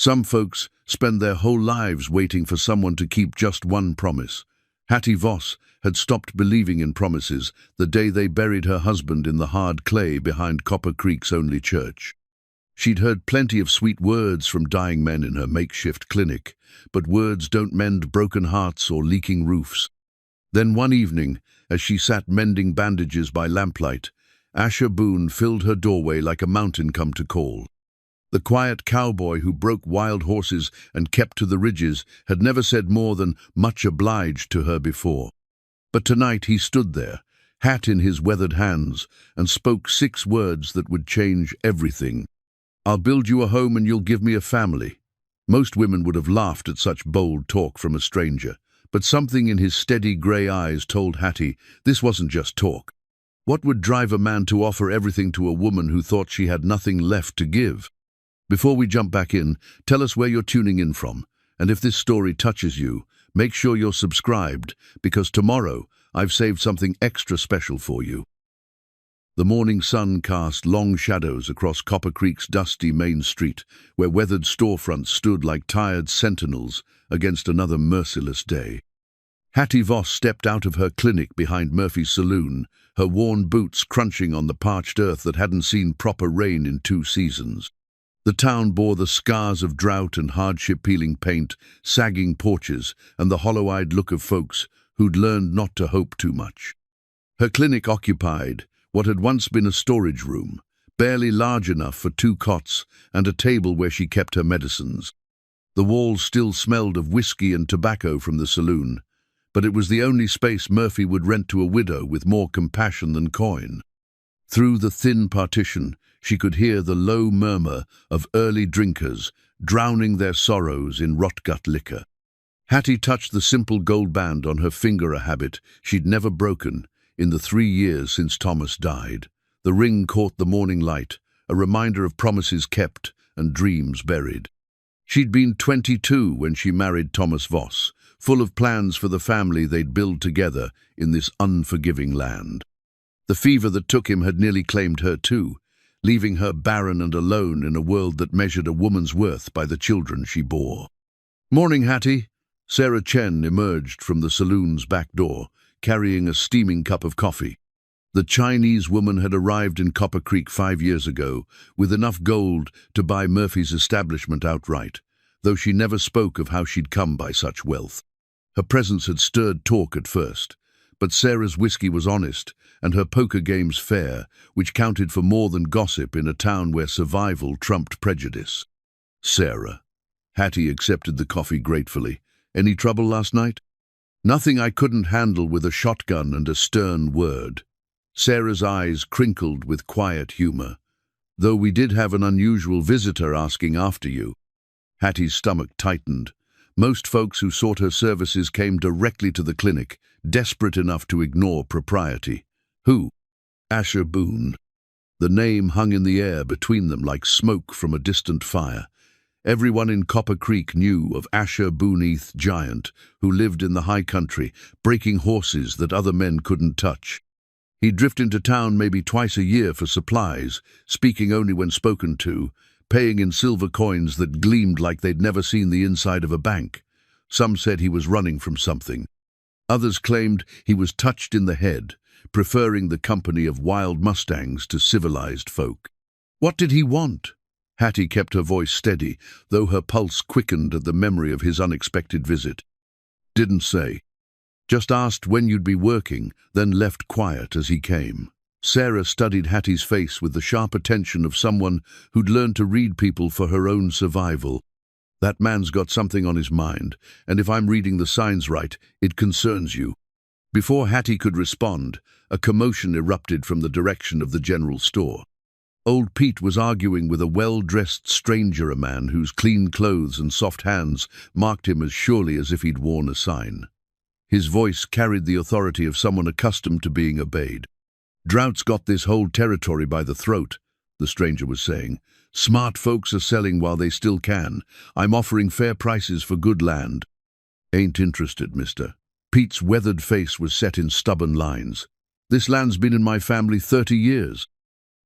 Some folks spend their whole lives waiting for someone to keep just one promise. Hattie Voss had stopped believing in promises the day they buried her husband in the hard clay behind Copper Creek's only church. She'd heard plenty of sweet words from dying men in her makeshift clinic, but words don't mend broken hearts or leaking roofs. Then one evening, as she sat mending bandages by lamplight, Asher Boone filled her doorway like a mountain come to call. The quiet cowboy who broke wild horses and kept to the ridges had never said more than much obliged to her before. But tonight he stood there, hat in his weathered hands, and spoke 6 words that would change everything. "I'll build you a home and you'll give me a family." Most women would have laughed at such bold talk from a stranger, but something in his steady grey eyes told Hattie this wasn't just talk. What would drive a man to offer everything to a woman who thought she had nothing left to give? Before we jump back in, tell us where you're tuning in from, and if this story touches you, make sure you're subscribed, because tomorrow I've saved something extra special for you. The morning sun cast long shadows across Copper Creek's dusty main street, where weathered storefronts stood like tired sentinels against another merciless day. Hattie Voss stepped out of her clinic behind Murphy's saloon, her worn boots crunching on the parched earth that hadn't seen proper rain in 2 seasons. The town bore the scars of drought and hardship, peeling paint, sagging porches, and the hollow-eyed look of folks who'd learned not to hope too much. Her clinic occupied what had once been a storage room, barely large enough for 2 cots and a table where she kept her medicines. The walls still smelled of whiskey and tobacco from the saloon, but it was the only space Murphy would rent to a widow with more compassion than coin. Through the thin partition, she could hear the low murmur of early drinkers drowning their sorrows in rot-gut liquor. Hattie touched the simple gold band on her finger, a habit she'd never broken in the 3 years since Thomas died. The ring caught the morning light, a reminder of promises kept and dreams buried. She'd been 22 when she married Thomas Voss, full of plans for the family they'd build together in this unforgiving land. The fever that took him had nearly claimed her too, leaving her barren and alone in a world that measured a woman's worth by the children she bore. "Morning, Hattie." Sarah Chen emerged from the saloon's back door, carrying a steaming cup of coffee. The Chinese woman had arrived in Copper Creek 5 years ago with enough gold to buy Murphy's establishment outright, though she never spoke of how she'd come by such wealth. Her presence had stirred talk at first, but Sarah's whiskey was honest and her poker games fair, which counted for more than gossip in a town where survival trumped prejudice. "Sarah." Hattie accepted the coffee gratefully. "Any trouble last night?" "Nothing I couldn't handle with a shotgun and a stern word." Sarah's eyes crinkled with quiet humor. "Though we did have an unusual visitor asking after you." Hattie's stomach tightened. Most folks who sought her services came directly to the clinic, desperate enough to ignore propriety. Who? Asher Boone. The name hung in the air between them like smoke from a distant fire. Everyone in Copper Creek knew of Asher Booneath Giant, who lived in the high country, breaking horses that other men couldn't touch. He'd drift into town maybe twice a year for supplies, speaking only when spoken to, paying in silver coins that gleamed like they'd never seen the inside of a bank. Some said he was running from something. Others claimed he was touched in the head, preferring the company of wild mustangs to civilized folk. What did he want? Hattie kept her voice steady, though her pulse quickened at the memory of his unexpected visit. "Didn't say. Just asked when you'd be working, then left quiet as he came." Sarah studied Hattie's face with the sharp attention of someone who'd learned to read people for her own survival. "That man's got something on his mind, and if I'm reading the signs right, it concerns you." Before Hattie could respond, a commotion erupted from the direction of the general store. Old Pete was arguing with a well-dressed stranger, a man whose clean clothes and soft hands marked him as surely as if he'd worn a sign. His voice carried the authority of someone accustomed to being obeyed. "Drought's got this whole territory by the throat," the stranger was saying. "Smart folks are selling while they still can. I'm offering fair prices for good land." "Ain't interested, mister." Pete's weathered face was set in stubborn lines. "This land's been in my family 30 years.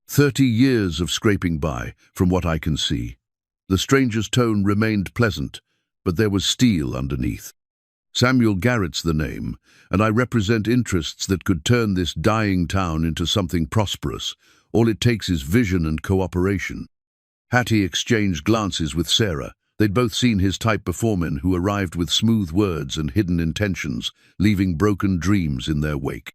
30 years of scraping by, from what I can see." The stranger's tone remained pleasant, but there was steel underneath. Samuel Garrett's the name, and I represent interests that could turn this dying town into something prosperous. All it takes is vision and cooperation. Hattie exchanged glances with Sarah. They'd both seen his type before, men who arrived with smooth words and hidden intentions, leaving broken dreams in their wake.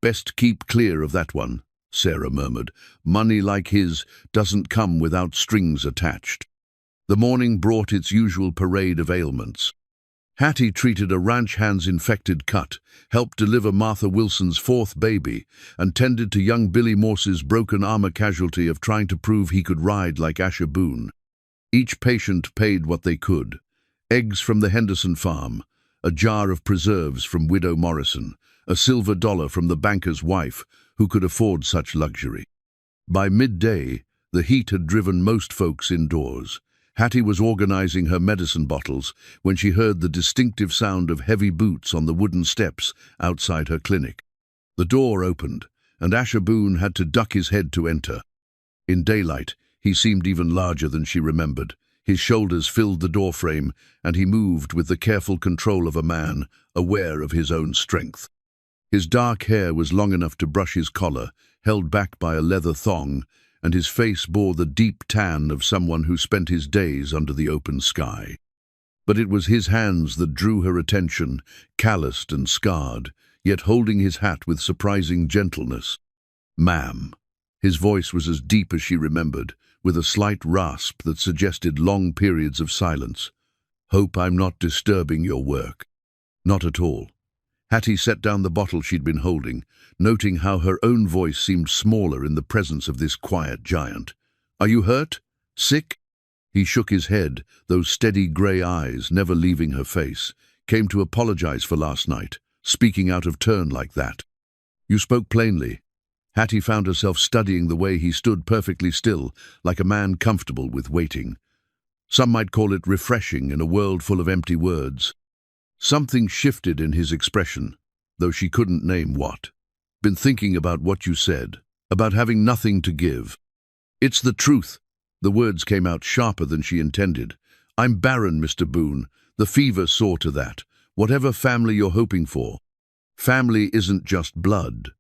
"Best keep clear of that one," Sarah murmured. "Money like his doesn't come without strings attached." The morning brought its usual parade of ailments. Hattie treated a ranch hand's infected cut, helped deliver Martha Wilson's fourth baby, and tended to young Billy Morse's broken armor casualty of trying to prove he could ride like Asher Boone. Each patient paid what they could: eggs from the Henderson farm, a jar of preserves from Widow Morrison, a silver dollar from the banker's wife, who could afford such luxury. By midday, the heat had driven most folks indoors. Hattie was organizing her medicine bottles when she heard the distinctive sound of heavy boots on the wooden steps outside her clinic. The door opened, and Asher Boone had to duck his head to enter. In daylight, he seemed even larger than she remembered. His shoulders filled the doorframe, and he moved with the careful control of a man aware of his own strength. His dark hair was long enough to brush his collar, held back by a leather thong, and his face bore the deep tan of someone who spent his days under the open sky. But it was his hands that drew her attention, calloused and scarred, yet holding his hat with surprising gentleness. "Ma'am." His voice was as deep as she remembered, with a slight rasp that suggested long periods of silence. "Hope I'm not disturbing your work." "Not at all." Hattie set down the bottle she'd been holding, noting how her own voice seemed smaller in the presence of this quiet giant. "Are you hurt? Sick?" He shook his head, those steady grey eyes never leaving her face. "Came to apologize for last night, speaking out of turn like that." "You spoke plainly." Hattie found herself studying the way he stood perfectly still, like a man comfortable with waiting. Some might call it refreshing in a world full of empty words. Something shifted in his expression, though she couldn't name what. "Been thinking about what you said, about having nothing to give." "It's the truth." The words came out sharper than she intended. "I'm barren, Mr. Boone. The fever saw to that. Whatever family you're hoping for. Family isn't just blood."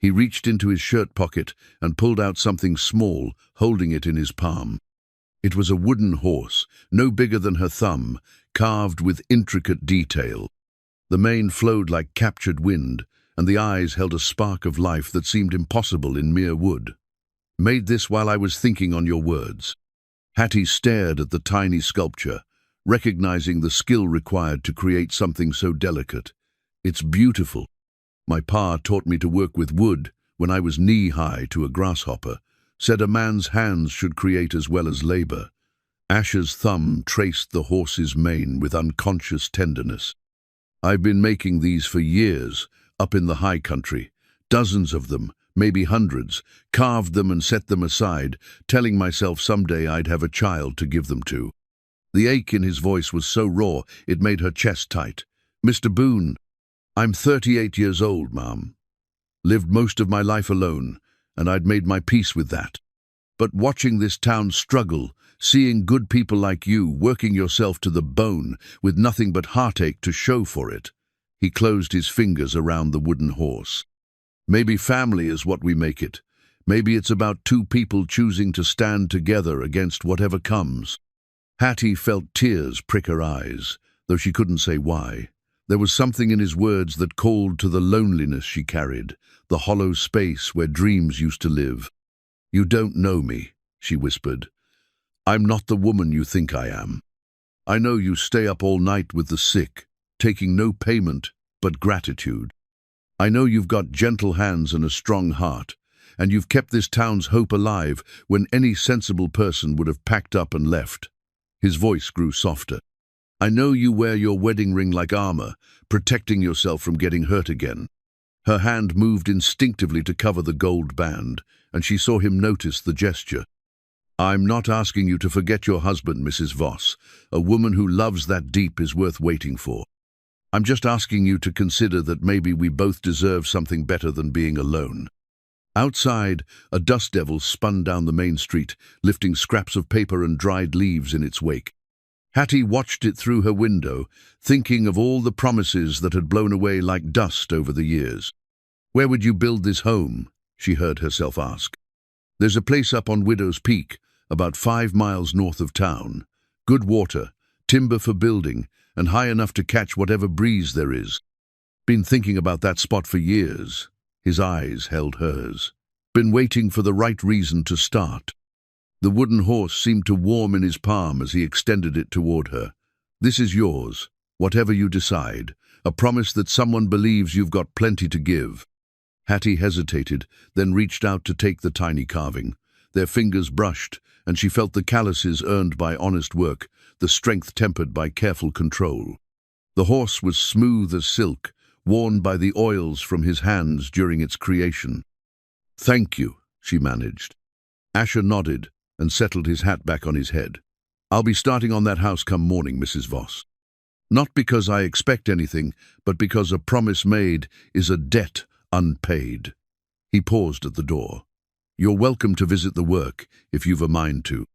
He reached into his shirt pocket and pulled out something small, holding it in his palm. It was a wooden horse, no bigger than her thumb, carved with intricate detail. The mane flowed like captured wind, and the eyes held a spark of life that seemed impossible in mere wood. "Made this while I was thinking on your words." Hattie stared at the tiny sculpture, recognizing the skill required to create something so delicate. "It's beautiful. My pa taught me to work with wood when I was knee-high to a grasshopper, said a man's hands should create as well as labor." Asher's thumb traced the horse's mane with unconscious tenderness. "I've been making these for years, up in the high country. Dozens of them, maybe hundreds, carved them and set them aside, telling myself someday I'd have a child to give them to." The ache in his voice was so raw it made her chest tight. "Mr. Boone, I'm 38 years old, Ma'am. Lived most of my life alone, and I'd made my peace with that. But watching this town struggle, seeing good people like you working yourself to the bone with nothing but heartache to show for it." He closed his fingers around the wooden horse. "Maybe family is what we make it. Maybe it's about two people choosing to stand together against whatever comes." Hattie felt tears prick her eyes, though she couldn't say why. There was something in his words that called to the loneliness she carried, the hollow space where dreams used to live. "You don't know me," she whispered. "I'm not the woman you think I am. I know you stay up all night with the sick, taking no payment but gratitude. I know you've got gentle hands and a strong heart, and you've kept this town's hope alive when any sensible person would have packed up and left." His voice grew softer. "I know you wear your wedding ring like armor, protecting yourself from getting hurt again." Her hand moved instinctively to cover the gold band, and she saw him notice the gesture. "I'm not asking you to forget your husband, Mrs. Voss. A woman who loves that deep is worth waiting for. I'm just asking you to consider that maybe we both deserve something better than being alone." Outside, a dust devil spun down the main street, lifting scraps of paper and dried leaves in its wake. Hattie watched it through her window, thinking of all the promises that had blown away like dust over the years. "Where would you build this home?" she heard herself ask. "There's a place up on Widow's Peak, about 5 miles north of town. Good water, timber for building, and high enough to catch whatever breeze there is." Been thinking about that spot for years. His eyes held hers. Been waiting for the right reason to start. The wooden horse seemed to warm in his palm as he extended it toward her. "This is yours, whatever you decide. A promise that someone believes you've got plenty to give." Hattie hesitated, then reached out to take the tiny carving. Their fingers brushed, and she felt the calluses earned by honest work, the strength tempered by careful control. The horse was smooth as silk, worn by the oils from his hands during its creation. "Thank you," she managed. Asher nodded and settled his hat back on his head. "I'll be starting on that house come morning, Mrs. Voss. Not because I expect anything, but because a promise made is a debt unpaid." He paused at the door. "You're welcome to visit the work, if you've a mind to.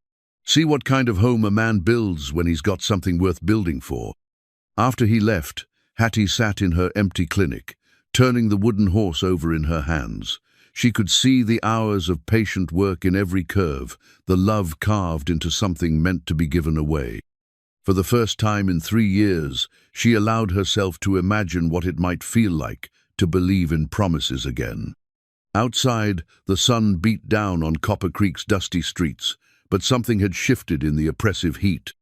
See what kind of home a man builds when he's got something worth building for." After he left, Hattie sat in her empty clinic, turning the wooden horse over in her hands. She could see the hours of patient work in every curve, the love carved into something meant to be given away. For the first time in 3 years, she allowed herself to imagine what it might feel like to believe in promises again. Outside, the sun beat down on Copper Creek's dusty streets, but something had shifted in the oppressive heat.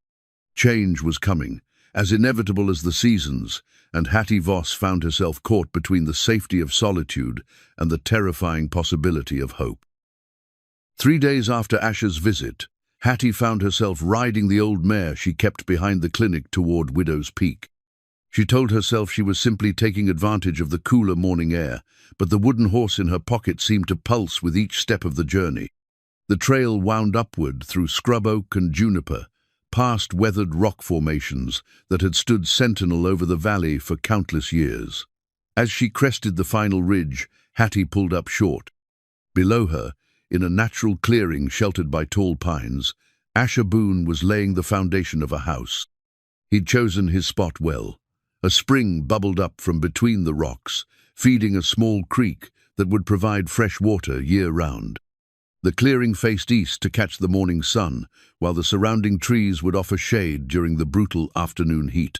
Change was coming, as inevitable as the seasons, and Hattie Voss found herself caught between the safety of solitude and the terrifying possibility of hope. 3 days after Asher's visit, Hattie found herself riding the old mare she kept behind the clinic toward Widow's Peak. She told herself she was simply taking advantage of the cooler morning air, but the wooden horse in her pocket seemed to pulse with each step of the journey. The trail wound upward through scrub oak and juniper, past weathered rock formations that had stood sentinel over the valley for countless years. As she crested the final ridge, Hattie pulled up short. Below her, in a natural clearing sheltered by tall pines, Asher Boone was laying the foundation of a house. He'd chosen his spot well. A spring bubbled up from between the rocks, feeding a small creek that would provide fresh water year-round. The clearing faced east to catch the morning sun, while the surrounding trees would offer shade during the brutal afternoon heat.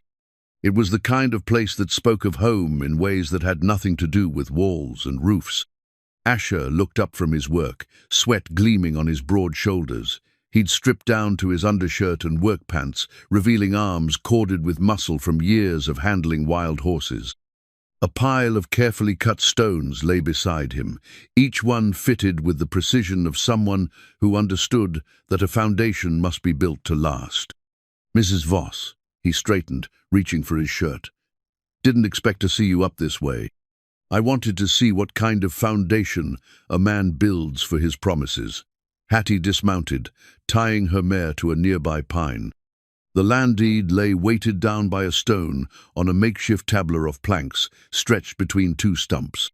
It was the kind of place that spoke of home in ways that had nothing to do with walls and roofs. Asher looked up from his work, sweat gleaming on his broad shoulders. He'd stripped down to his undershirt and work pants, revealing arms corded with muscle from years of handling wild horses. A pile of carefully cut stones lay beside him, each one fitted with the precision of someone who understood that a foundation must be built to last. "Mrs. Voss," he straightened, reaching for his shirt. "Didn't expect to see you up this way. I wanted to see what kind of foundation a man builds for his promises." Hattie dismounted, tying her mare to a nearby pine. The land deed lay weighted down by a stone on a makeshift tableau of planks stretched between 2 stumps.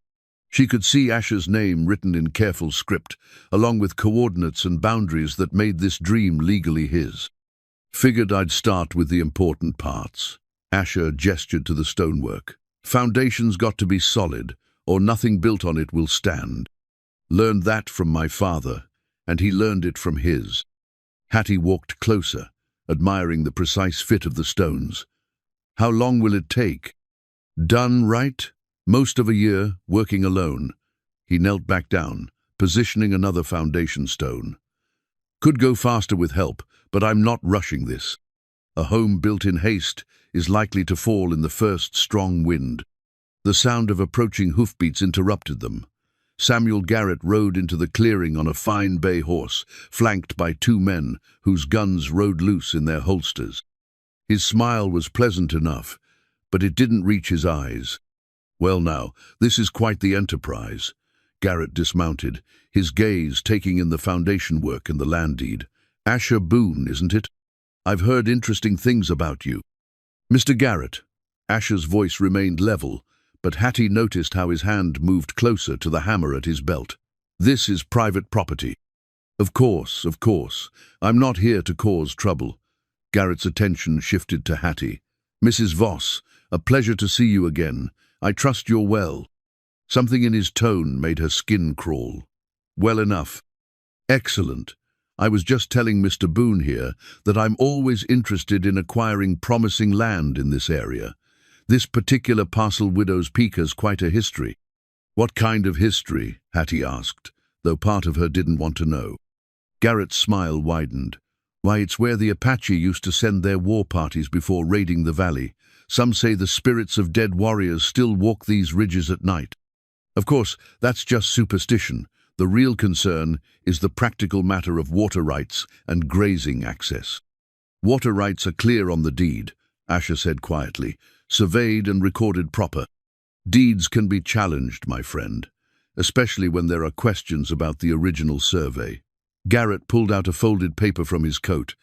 She could see Asher's name written in careful script, along with coordinates and boundaries that made this dream legally his. "Figured I'd start with the important parts." Asher gestured to the stonework. "Foundation's got to be solid, or nothing built on it will stand. Learned that from my father, and he learned it from his." Hattie walked closer, admiring the precise fit of the stones. "How long will it take?" "Done right? Most of a year, working alone." He knelt back down, positioning another foundation stone. "Could go faster with help, but I'm not rushing this. A home built in haste is likely to fall in the first strong wind." The sound of approaching hoofbeats interrupted them. Samuel Garrett rode into the clearing on a fine bay horse, flanked by 2 men whose guns rode loose in their holsters. His smile was pleasant enough, but it didn't reach his eyes. "Well now, this is quite the enterprise." Garrett dismounted, his gaze taking in the foundation work and the land deed. "Asher Boone, isn't it? I've heard interesting things about you." "Mr. Garrett." Asher's voice remained level, but Hattie noticed how his hand moved closer to the hammer at his belt. This is private property. Of course, of course. I'm not here to cause trouble. Garrett's attention shifted to Hattie. Mrs. Voss, a pleasure to see you again. I trust you're well. Something in his tone made her skin crawl. Well enough. Excellent. I was just telling Mr. Boone here that I'm always interested in acquiring promising land in this area. This particular parcel Widow's Peak has quite a history. What kind of history? Hattie asked, though part of her didn't want to know. Garrett's smile widened. Why, it's where the Apache used to send their war parties before raiding the valley. Some say the spirits of dead warriors still walk these ridges at night. Of course, that's just superstition. The real concern is the practical matter of water rights and grazing access. Water rights are clear on the deed, Asher said quietly, surveyed and recorded proper. Deeds can be challenged, my friend, especially when there are questions about the original survey. Garrett pulled out a folded paper from his coat.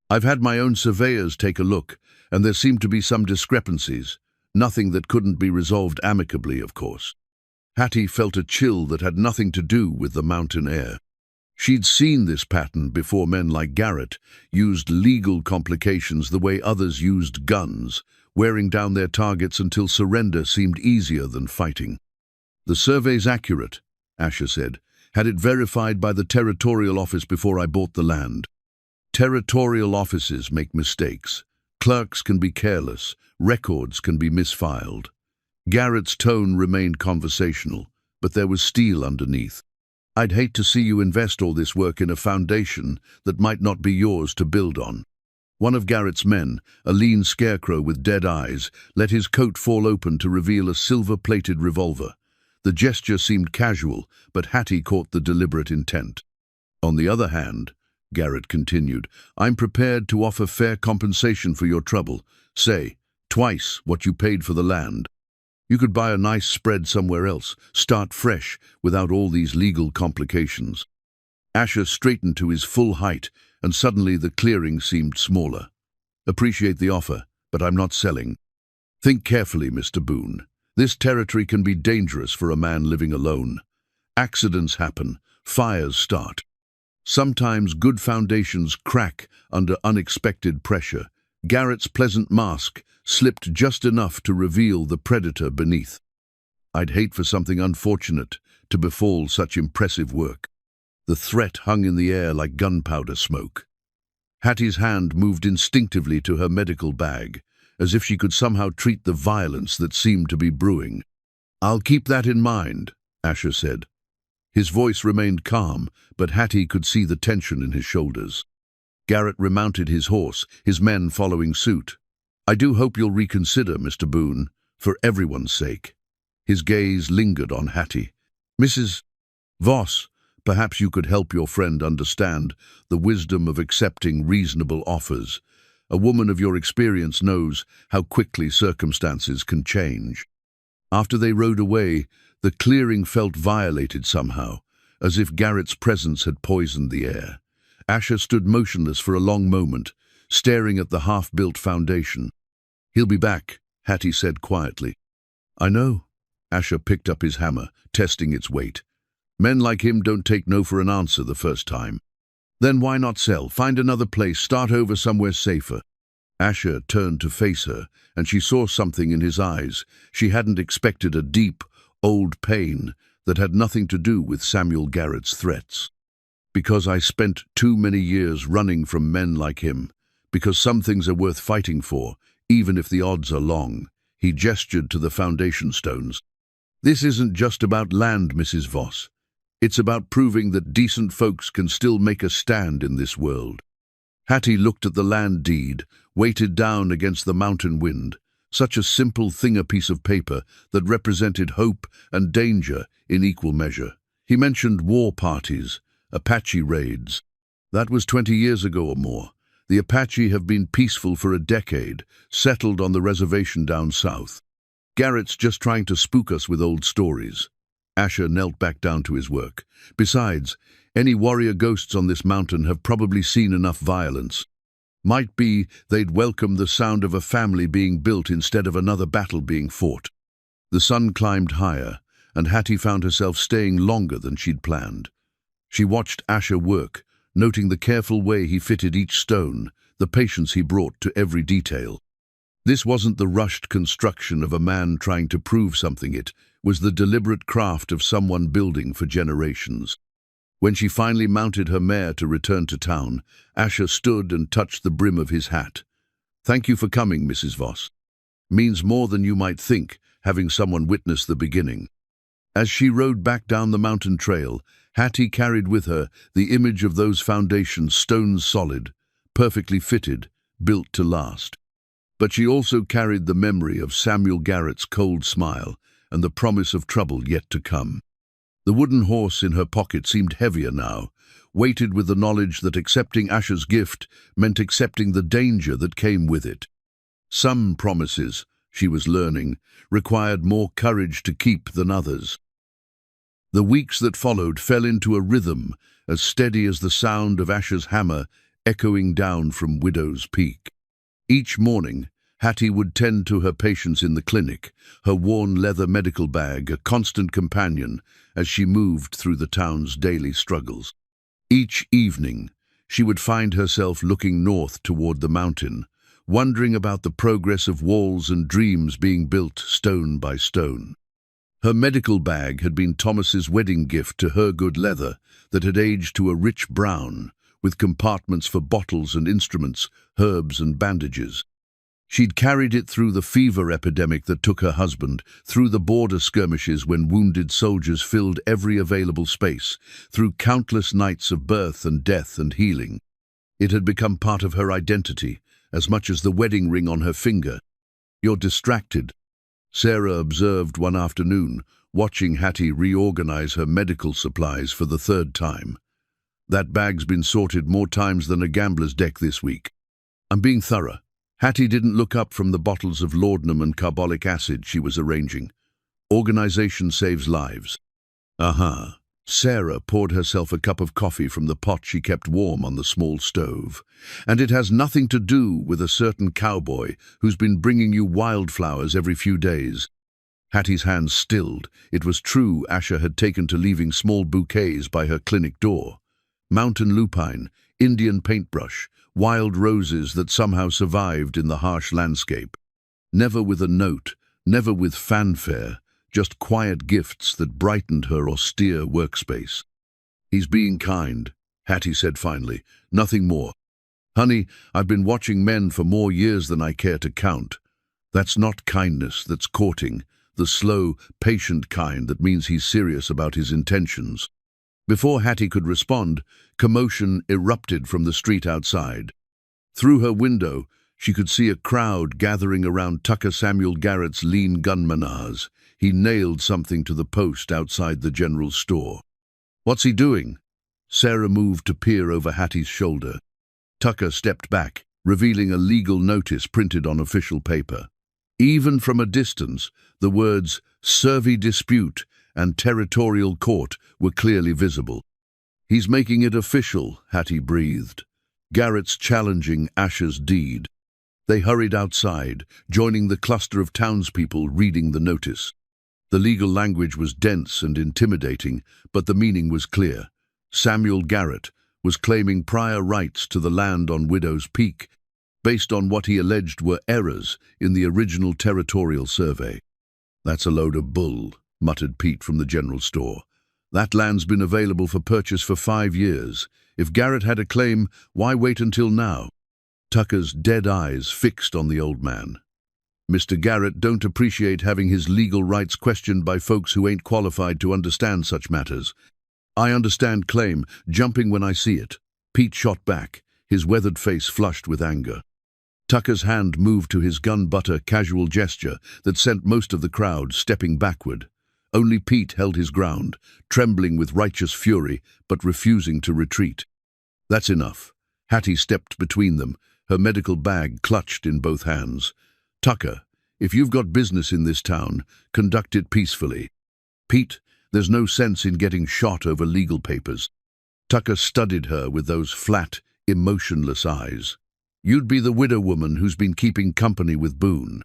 I've had my own surveyors take a look, and there seemed to be some discrepancies. Nothing that couldn't be resolved amicably, of course. Hattie felt a chill that had nothing to do with the mountain air. She'd seen this pattern before men like Garrett used legal complications the way others used guns, wearing down their targets until surrender seemed easier than fighting. The survey's accurate, Asher said. Had it verified by the territorial office before I bought the land. Territorial offices make mistakes. Clerks can be careless. Records can be misfiled. Garrett's tone remained conversational, but there was steel underneath. I'd hate to see you invest all this work in a foundation that might not be yours to build on. One of Garrett's men, a lean scarecrow with dead eyes, let his coat fall open to reveal a silver-plated revolver. The gesture seemed casual, but Hattie caught the deliberate intent. On the other hand, Garrett continued, I'm prepared to offer fair compensation for your trouble. Say, twice what you paid for the land. You could buy a nice spread somewhere else, start fresh, without all these legal complications. Asher straightened to his full height, and suddenly the clearing seemed smaller. Appreciate the offer, but I'm not selling. Think carefully, Mr. Boone. This territory can be dangerous for a man living alone. Accidents happen, fires start. Sometimes good foundations crack under unexpected pressure. Garrett's pleasant mask slipped just enough to reveal the predator beneath. I'd hate for something unfortunate to befall such impressive work. The threat hung in the air like gunpowder smoke. Hattie's hand moved instinctively to her medical bag, as if she could somehow treat the violence that seemed to be brewing. I'll keep that in mind, Asher said. His voice remained calm, but Hattie could see the tension in his shoulders. Garrett remounted his horse, his men following suit. I do hope you'll reconsider, Mr. Boone, for everyone's sake. His gaze lingered on Hattie. Mrs. Voss, perhaps you could help your friend understand the wisdom of accepting reasonable offers. A woman of your experience knows how quickly circumstances can change. After they rode away, the clearing felt violated somehow, as if Garrett's presence had poisoned the air. Asher stood motionless for a long moment, staring at the half-built foundation. He'll be back, Hattie said quietly. I know. Asher picked up his hammer, testing its weight. Men like him don't take no for an answer the first time. Then why not sell? Find another place, start over somewhere safer. Asher turned to face her, and she saw something in his eyes. She hadn't expected a deep, old pain that had nothing to do with Samuel Garrett's threats. Because I spent too many years running from men like him. Because some things are worth fighting for, even if the odds are long. He gestured to the foundation stones. This isn't just about land, Mrs. Voss. It's about proving that decent folks can still make a stand in this world. Hattie looked at the land deed, weighted down against the mountain wind. Such a simple thing, a piece of paper that represented hope and danger in equal measure. He mentioned war parties, Apache raids. That was 20 years ago or more. The Apache have been peaceful for a decade, settled on the reservation down south. Garrett's just trying to spook us with old stories. Asher knelt back down to his work. Besides, any warrior ghosts on this mountain have probably seen enough violence. Might be they'd welcome the sound of a family being built instead of another battle being fought. The sun climbed higher, and Hattie found herself staying longer than she'd planned. She watched Asher work, noting the careful way he fitted each stone, the patience he brought to every detail. This wasn't the rushed construction of a man trying to prove something, it was the deliberate craft of someone building for generations. When she finally mounted her mare to return to town, Asher stood and touched the brim of his hat. "Thank you for coming, Mrs. Voss. Means more than you might think, having someone witness the beginning." As she rode back down the mountain trail, Hattie carried with her the image of those foundations, stones solid, perfectly fitted, built to last. But she also carried the memory of Samuel Garrett's cold smile and the promise of trouble yet to come. The wooden horse in her pocket seemed heavier now, weighted with the knowledge that accepting Asher's gift meant accepting the danger that came with it. Some promises, she was learning, required more courage to keep than others. The weeks that followed fell into a rhythm as steady as the sound of Asher's hammer echoing down from Widow's Peak. Each morning, Hattie would tend to her patients in the clinic, her worn leather medical bag a constant companion as she moved through the town's daily struggles. Each evening, she would find herself looking north toward the mountain, wondering about the progress of walls and dreams being built stone by stone. Her medical bag had been Thomas's wedding gift to her good leather that had aged to a rich brown, with compartments for bottles and instruments, herbs and bandages. She'd carried it through the fever epidemic that took her husband, through the border skirmishes when wounded soldiers filled every available space, through countless nights of birth and death and healing. It had become part of her identity, as much as the wedding ring on her finger. "You're distracted," Sarah observed one afternoon, watching Hattie reorganize her medical supplies for the third time. "That bag's been sorted more times than a gambler's deck this week." "I'm being thorough." Hattie didn't look up from the bottles of laudanum and carbolic acid she was arranging. "Organization saves lives." "Uh-huh." Sarah poured herself a cup of coffee from the pot she kept warm on the small stove. "And it has nothing to do with a certain cowboy who's been bringing you wildflowers every few days." Hattie's hands stilled. It was true Asher had taken to leaving small bouquets by her clinic door. Mountain lupine, Indian paintbrush, wild roses that somehow survived in the harsh landscape. Never with a note, never with fanfare, just quiet gifts that brightened her austere workspace. "He's being kind," Hattie said finally, "nothing more. Honey, I've been watching men for more years than I care to count. That's not kindness, that's courting, the slow, patient kind that means he's serious about his intentions." Before Hattie could respond, commotion erupted from the street outside. Through her window, she could see a crowd gathering around Tucker Samuel Garrett's lean gunmanars. He nailed something to the post outside the general store. "What's he doing?" Sarah moved to peer over Hattie's shoulder. Tucker stepped back, revealing a legal notice printed on official paper. Even from a distance, the words "Survey Dispute" and "Territorial Court" were clearly visible. "He's making it official," Hattie breathed. "Garrett's challenging Asher's deed." They hurried outside, joining the cluster of townspeople reading the notice. The legal language was dense and intimidating, but the meaning was clear. Samuel Garrett was claiming prior rights to the land on Widow's Peak, based on what he alleged were errors in the original territorial survey. "That's a load of bull," muttered Pete from the general store. "That land's been available for purchase for 5 years. If Garrett had a claim, why wait until now?" Tucker's dead eyes fixed on the old man. "Mr. Garrett don't appreciate having his legal rights questioned by folks who ain't qualified to understand such matters. I understand claim, jumping when I see it." Pete shot back, his weathered face flushed with anger. Tucker's hand moved to his gun-butter casual gesture that sent most of the crowd stepping backward. Only Pete held his ground, trembling with righteous fury, but refusing to retreat. "That's enough." Hattie stepped between them, her medical bag clutched in both hands. "Tucker, if you've got business in this town, conduct it peacefully. Pete, there's no sense in getting shot over legal papers." Tucker studied her with those flat, emotionless eyes. "You'd be the widow woman who's been keeping company with Boone.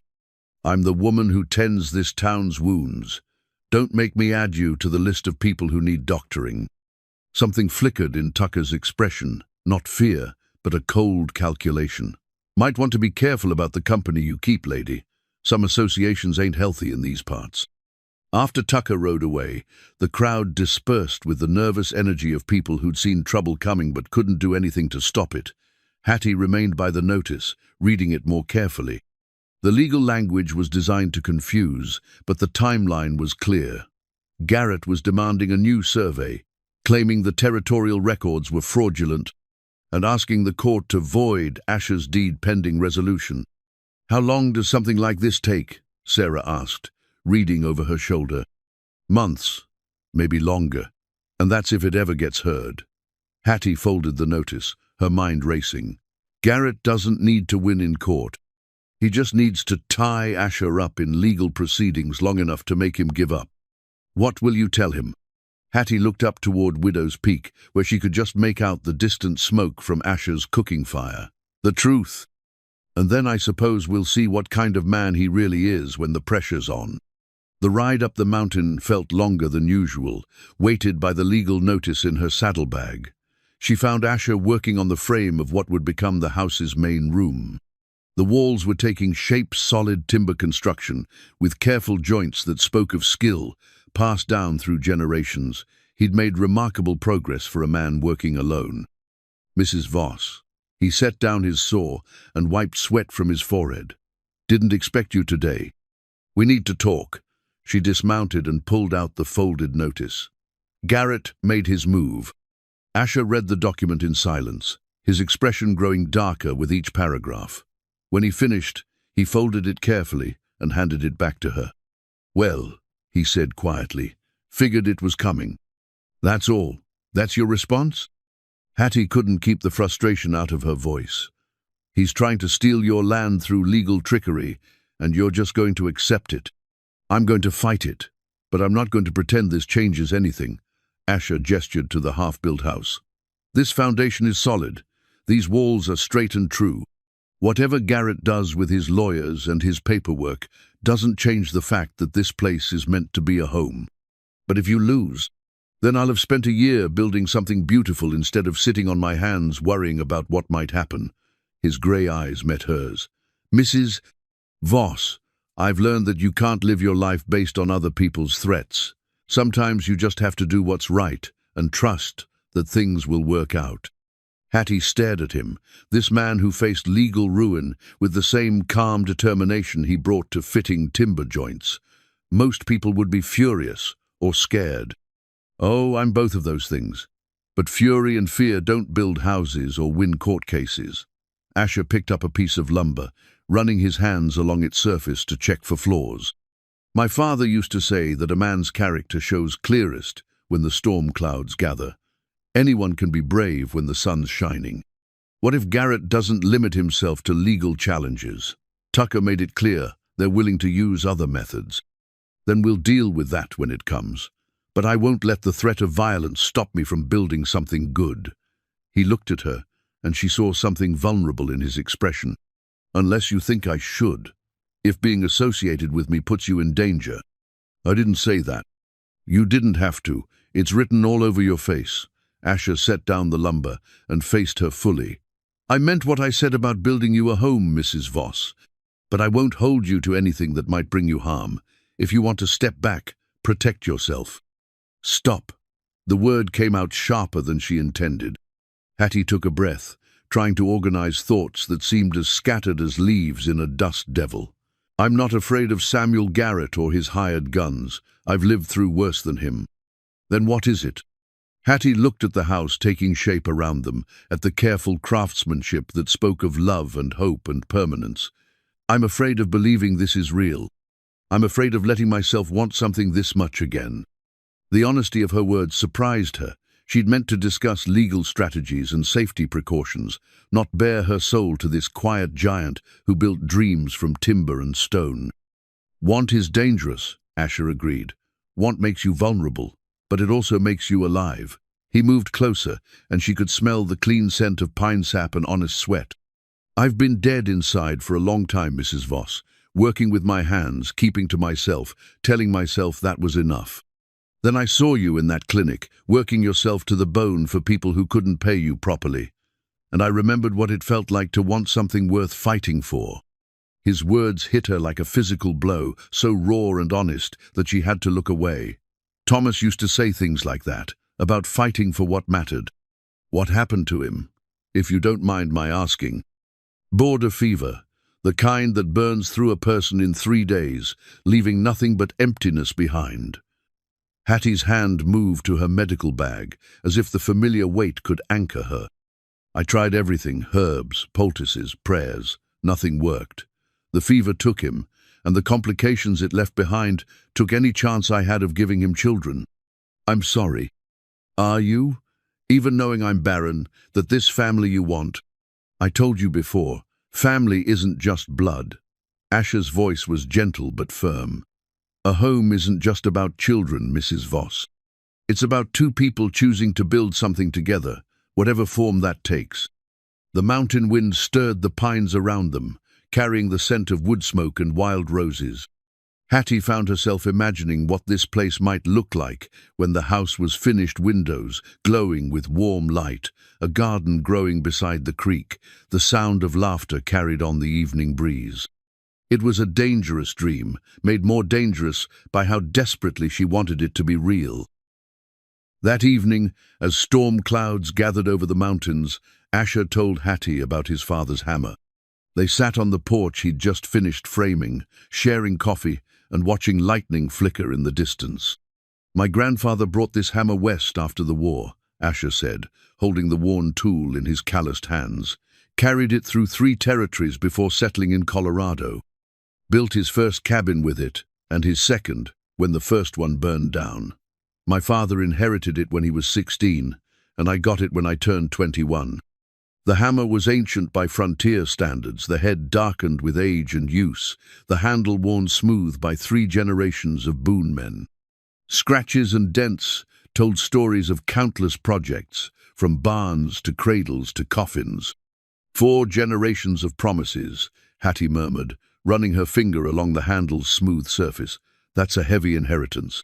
I'm the woman who tends this town's wounds. Don't make me add you to the list of people who need doctoring. Something flickered in Tucker's expression, not fear, but a cold calculation. Might want to be careful about the company you keep, lady. Some associations ain't healthy in these parts. After Tucker rode away, the crowd dispersed with the nervous energy of people who'd seen trouble coming but couldn't do anything to stop it. Hattie remained by the notice, reading it more carefully. The legal language was designed to confuse, but the timeline was clear. Garrett was demanding a new survey, claiming the territorial records were fraudulent, and asking the court to void Asher's deed pending resolution. How long does something like this take? Sarah asked, reading over her shoulder. Months, maybe longer, and that's if it ever gets heard. Hattie folded the notice, her mind racing. Garrett doesn't need to win in court. He just needs to tie Asher up in legal proceedings long enough to make him give up. What will you tell him? Hattie looked up toward Widow's Peak, where she could just make out the distant smoke from Asher's cooking fire. The truth. And then I suppose we'll see what kind of man he really is when the pressure's on. The ride up the mountain felt longer than usual, weighted by the legal notice in her saddlebag. She found Asher working on the frame of what would become the house's main room. The walls were taking shape, solid timber construction, with careful joints that spoke of skill, passed down through generations. He'd made remarkable progress for a man working alone. Mrs. Voss. He set down his saw and wiped sweat from his forehead. Didn't expect you today. We need to talk. She dismounted and pulled out the folded notice. Garrett made his move. Asher read the document in silence, his expression growing darker with each paragraph. When he finished, he folded it carefully and handed it back to her. Well, he said quietly, figured it was coming. That's all. That's your response? Hattie couldn't keep the frustration out of her voice. He's trying to steal your land through legal trickery, and you're just going to accept it. I'm going to fight it, but I'm not going to pretend this changes anything. Asher gestured to the half-built house. This foundation is solid. These walls are straight and true. Whatever Garrett does with his lawyers and his paperwork doesn't change the fact that this place is meant to be a home. But if you lose, then I'll have spent a year building something beautiful instead of sitting on my hands worrying about what might happen. His grey eyes met hers. Mrs. Voss, I've learned that you can't live your life based on other people's threats. Sometimes you just have to do what's right and trust that things will work out. Hattie stared at him, this man who faced legal ruin with the same calm determination he brought to fitting timber joints. Most people would be furious or scared. Oh, I'm both of those things. But fury and fear don't build houses or win court cases. Asher picked up a piece of lumber, running his hands along its surface to check for flaws. My father used to say that a man's character shows clearest when the storm clouds gather. Anyone can be brave when the sun's shining. What if Garrett doesn't limit himself to legal challenges? Tucker made it clear they're willing to use other methods. Then we'll deal with that when it comes. But I won't let the threat of violence stop me from building something good. He looked at her, and she saw something vulnerable in his expression. Unless you think I should. If being associated with me puts you in danger. I didn't say that. You didn't have to. It's written all over your face. Asher set down the lumber and faced her fully. I meant what I said about building you a home, Mrs. Voss. But I won't hold you to anything that might bring you harm. If you want to step back, protect yourself. Stop. The word came out sharper than she intended. Hattie took a breath, trying to organize thoughts that seemed as scattered as leaves in a dust devil. I'm not afraid of Samuel Garrett or his hired guns. I've lived through worse than him. Then what is it? Hattie looked at the house taking shape around them, at the careful craftsmanship that spoke of love and hope and permanence. I'm afraid of believing this is real. I'm afraid of letting myself want something this much again. The honesty of her words surprised her. She'd meant to discuss legal strategies and safety precautions, not bare her soul to this quiet giant who built dreams from timber and stone. Want is dangerous, Asher agreed. Want makes you vulnerable, but it also makes you alive. He moved closer, and she could smell the clean scent of pine sap and honest sweat. I've been dead inside for a long time, Mrs. Voss. working with my hands, keeping to myself, telling myself that was enough. Then I saw you in that clinic, working yourself to the bone for people who couldn't pay you properly. And I remembered what it felt like to want something worth fighting for. His words hit her like a physical blow, so raw and honest that she had to look away. Thomas used to say things like that, about fighting for what mattered. What happened to him, if you don't mind my asking? Border fever, the kind that burns through a person in 3 days, leaving nothing but emptiness behind. Hattie's hand moved to her medical bag, as if the familiar weight could anchor her. I tried everything, herbs, poultices, prayers. Nothing worked. The fever took him, and the complications it left behind took any chance I had of giving him children. I'm sorry. Are you? Even knowing I'm barren, that this family you want? I told you before, family isn't just blood. Asher's voice was gentle but firm. A home isn't just about children, Mrs. Voss. It's about two people choosing to build something together, whatever form that takes. The mountain wind stirred the pines around them, carrying the scent of wood smoke and wild roses. Hattie found herself imagining what this place might look like when the house was finished, windows glowing with warm light, a garden growing beside the creek, the sound of laughter carried on the evening breeze. It was a dangerous dream, made more dangerous by how desperately she wanted it to be real. That evening, as storm clouds gathered over the mountains, Asher told Hattie about his father's hammer. They sat on the porch he'd just finished framing, sharing coffee and watching lightning flicker in the distance. My grandfather brought this hammer west after the war, Asher said, holding the worn tool in his calloused hands. Carried it through 3 territories before settling in Colorado. Built his first cabin with it, and his second when the first one burned down. My father inherited it when he was 16, and I got it when I turned 21. The hammer was ancient by frontier standards, the head darkened with age and use, the handle worn smooth by 3 generations of boon men. Scratches and dents told stories of countless projects, from barns to cradles to coffins. 4 generations of promises, Hattie murmured, running her finger along the handle's smooth surface. That's a heavy inheritance.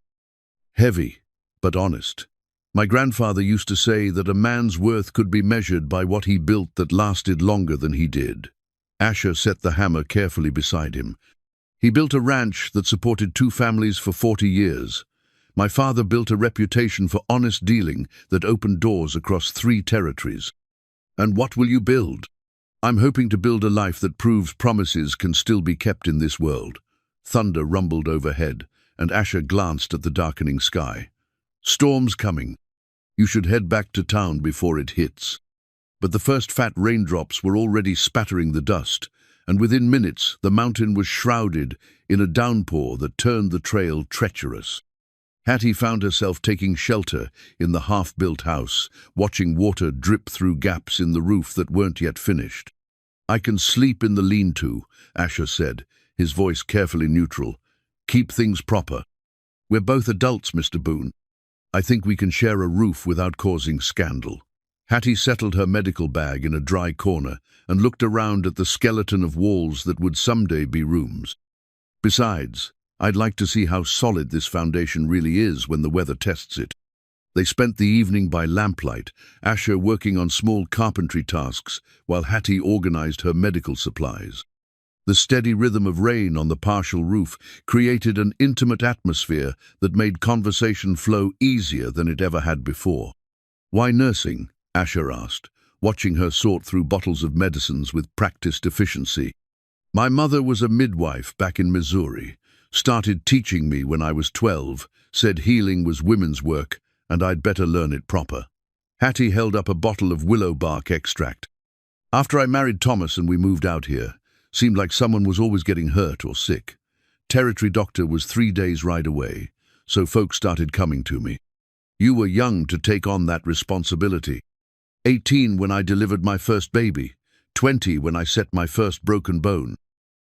Heavy, but honest. My grandfather used to say that a man's worth could be measured by what he built that lasted longer than he did. Asher set the hammer carefully beside him. He built a ranch that supported 2 families for 40 years. My father built a reputation for honest dealing that opened doors across 3 territories. And what will you build? I'm hoping to build a life that proves promises can still be kept in this world. Thunder rumbled overhead, and Asher glanced at the darkening sky. Storm's coming. You should head back to town before it hits. But the first fat raindrops were already spattering the dust, and within minutes the mountain was shrouded in a downpour that turned the trail treacherous. Hattie found herself taking shelter in the half-built house, watching water drip through gaps in the roof that weren't yet finished. I can sleep in the lean-to, Asher said, his voice carefully neutral. Keep things proper. We're both adults, Mr. Boone. I think we can share a roof without causing scandal. Hattie settled her medical bag in a dry corner and looked around at the skeleton of walls that would someday be rooms. Besides, I'd like to see how solid this foundation really is when the weather tests it. They spent the evening by lamplight, Asher working on small carpentry tasks while Hattie organized her medical supplies. The steady rhythm of rain on the partial roof created an intimate atmosphere that made conversation flow easier than it ever had before. Why nursing? Asher asked, watching her sort through bottles of medicines with practiced efficiency. My mother was a midwife back in Missouri, started teaching me when I was 12, said healing was women's work and I'd better learn it proper. Hattie held up a bottle of willow bark extract. After I married Thomas and we moved out here, seemed like someone was always getting hurt or sick. Territory doctor was 3 days' ride away, so folks started coming to me. You were young to take on that responsibility. 18 when I delivered my first baby, 20 when I set my first broken bone.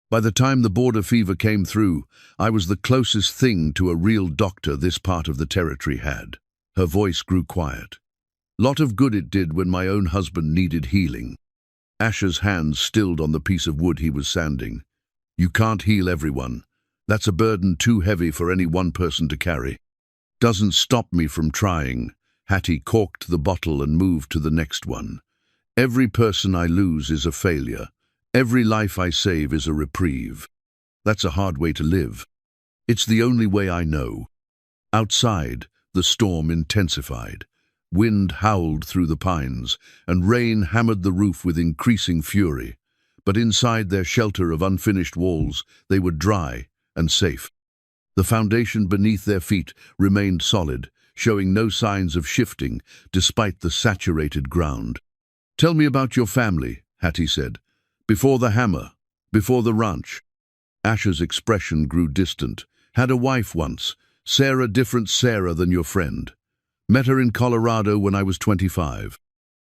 By the time the border fever came through, I was the closest thing to a real doctor this part of the territory had. Her voice grew quiet. Lot of good it did when my own husband needed healing. Asher's hands stilled on the piece of wood he was sanding. You can't heal everyone. That's a burden too heavy for any one person to carry. Doesn't stop me from trying. Hattie corked the bottle and moved to the next one. Every person I lose is a failure. Every life I save is a reprieve. That's a hard way to live. It's the only way I know. Outside, the storm intensified. Wind howled through the pines, and rain hammered the roof with increasing fury. But inside their shelter of unfinished walls, they were dry and safe. The foundation beneath their feet remained solid, showing no signs of shifting despite the saturated ground. "Tell me about your family," Hattie said. "Before the hammer, before the ranch." Asher's expression grew distant. "Had a wife once, Sarah, different Sarah than your friend. Met her in Colorado when I was 25.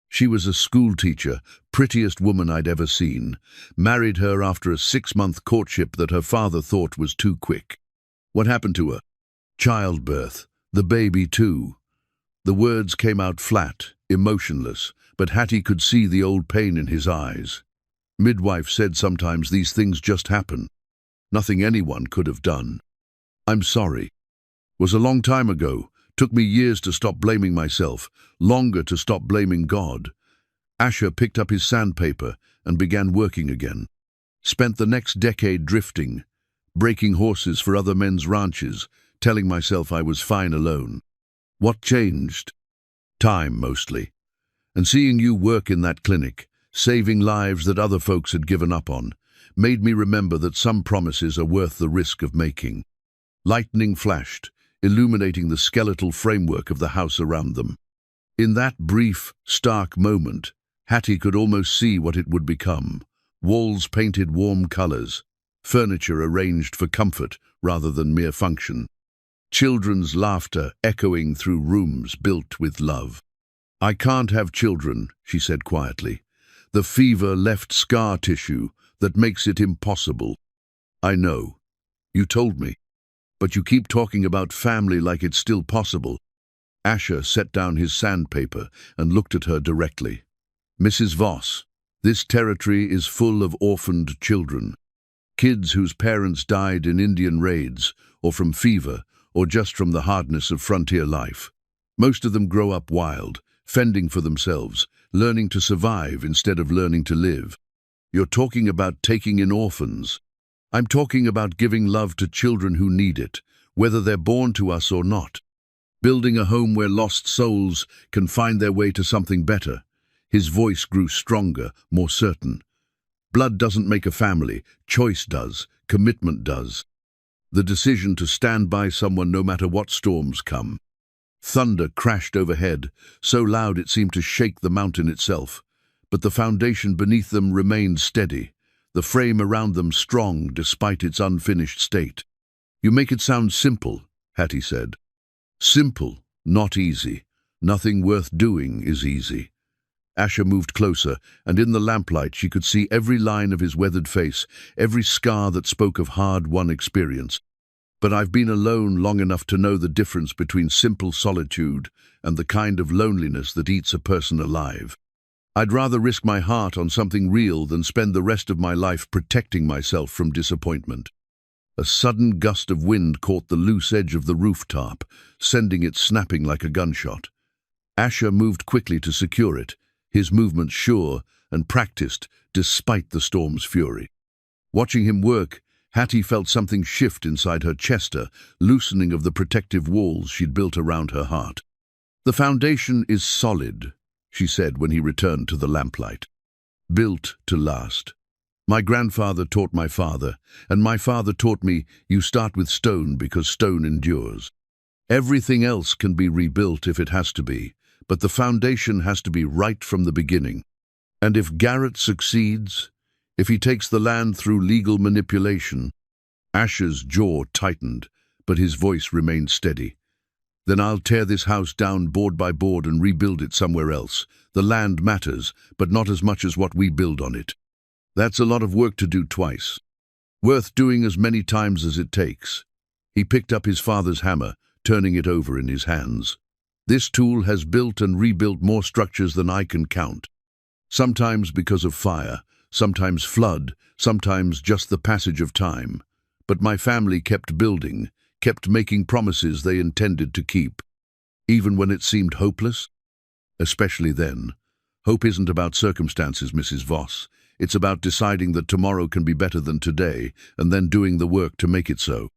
She was a school teacher, prettiest woman I'd ever seen. Married her after a 6-month courtship that her father thought was too quick. What happened to her? Childbirth. The baby too." The words came out flat, emotionless, but Hattie could see the old pain in his eyes. Midwife said sometimes these things just happen. Nothing anyone could have done. "I'm sorry. Was a long time ago. Took me years to stop blaming myself, longer to stop blaming God." Asher picked up his sandpaper and began working again. Spent the next decade drifting, breaking horses for other men's ranches, telling myself I was fine alone. What changed? Time, mostly. And seeing you work in that clinic, saving lives that other folks had given up on, made me remember that some promises are worth the risk of making. Lightning flashed, illuminating the skeletal framework of the house around them. In that brief, stark moment, Hattie could almost see what it would become. Walls painted warm colors, furniture arranged for comfort rather than mere function. Children's laughter echoing through rooms built with love. "I can't have children," she said quietly. "The fever left scar tissue that makes it impossible." "I know. You told me. But you keep talking about family like it's still possible." Asher set down his sandpaper and looked at her directly. "Mrs. Voss, this territory is full of orphaned children. Kids whose parents died in Indian raids, or from fever, or just from the hardness of frontier life. Most of them grow up wild, fending for themselves, learning to survive instead of learning to live. You're talking about taking in orphans. I'm talking about giving love to children who need it, whether they're born to us or not. Building a home where lost souls can find their way to something better." His voice grew stronger, more certain. "Blood doesn't make a family. Choice does. Commitment does. The decision to stand by someone no matter what storms come." Thunder crashed overhead, so loud it seemed to shake the mountain itself. But the foundation beneath them remained steady, the frame around them strong despite its unfinished state. "You make it sound simple," Hattie said. "Simple, not easy. Nothing worth doing is easy." Asher moved closer, and in the lamplight she could see every line of his weathered face, every scar that spoke of hard-won experience. "But I've been alone long enough to know the difference between simple solitude and the kind of loneliness that eats a person alive. I'd rather risk my heart on something real than spend the rest of my life protecting myself from disappointment." A sudden gust of wind caught the loose edge of the rooftop, sending it snapping like a gunshot. Asher moved quickly to secure it, his movements sure and practiced despite the storm's fury. Watching him work, Hattie felt something shift inside her chester, loosening of the protective walls she'd built around her heart. "The foundation is solid," she said when he returned to the lamplight. "Built to last. My grandfather taught my father, and my father taught me you start with stone because stone endures. Everything else can be rebuilt if it has to be, but the foundation has to be right from the beginning. And if Garrett succeeds, if he takes the land through legal manipulation—" Asher's jaw tightened, but his voice remained steady. "Then I'll tear this house down board by board and rebuild it somewhere else. The land matters, but not as much as what we build on it. That's a lot of work to do twice. Worth doing as many times as it takes." He picked up his father's hammer, turning it over in his hands. "This tool has built and rebuilt more structures than I can count. Sometimes because of fire, sometimes flood, sometimes just the passage of time. But my family kept building, kept making promises they intended to keep. Even when it seemed hopeless? Especially then. Hope isn't about circumstances, Mrs. Voss. It's about deciding that tomorrow can be better than today, and then doing the work to make it so.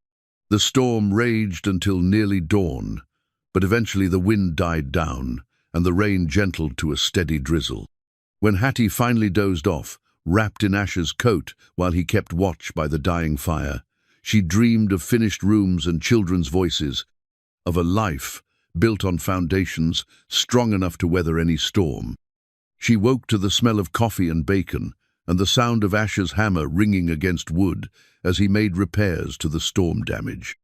The storm raged until nearly dawn, but eventually the wind died down, and the rain gentled to a steady drizzle. When Hattie finally dozed off, wrapped in Asher's coat while he kept watch by the dying fire, she dreamed of finished rooms and children's voices, of a life built on foundations strong enough to weather any storm. She woke to the smell of coffee and bacon, and the sound of Asher's hammer ringing against wood as he made repairs to the storm damage.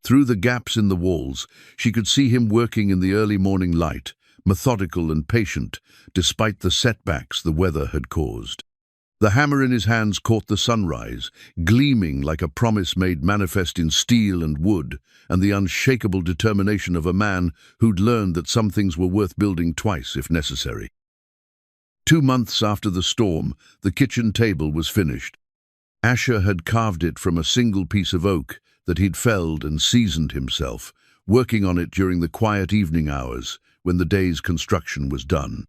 Through the gaps in the walls, she could see him working in the early morning light, methodical and patient, despite the setbacks the weather had caused. The hammer in his hands caught the sunrise, gleaming like a promise made manifest in steel and wood, and the unshakable determination of a man who'd learned that some things were worth building twice if necessary. 2 months after the storm, the kitchen table was finished. Asher had carved it from a single piece of oak that he'd felled and seasoned himself, working on it during the quiet evening hours when the day's construction was done.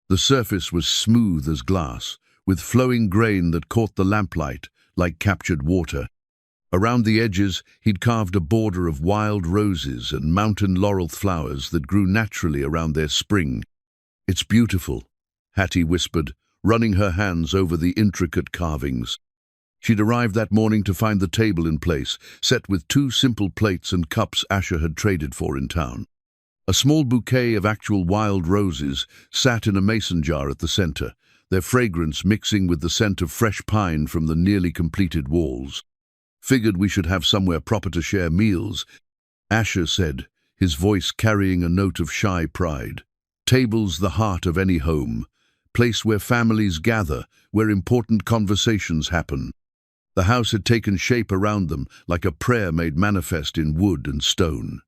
The surface was smooth as glass, with flowing grain that caught the lamplight like captured water. Around the edges, he'd carved a border of wild roses and mountain laurel flowers that grew naturally around their spring. "It's beautiful," Hattie whispered, running her hands over the intricate carvings. She'd arrived that morning to find the table in place, set with 2 simple plates and cups Asher had traded for in town. A small bouquet of actual wild roses sat in a mason jar at the center, their fragrance mixing with the scent of fresh pine from the nearly completed walls. "Figured we should have somewhere proper to share meals," Asher said, his voice carrying a note of shy pride. "Table's the heart of any home, place where families gather, where important conversations happen." The house had taken shape around them, like a prayer made manifest in wood and stone.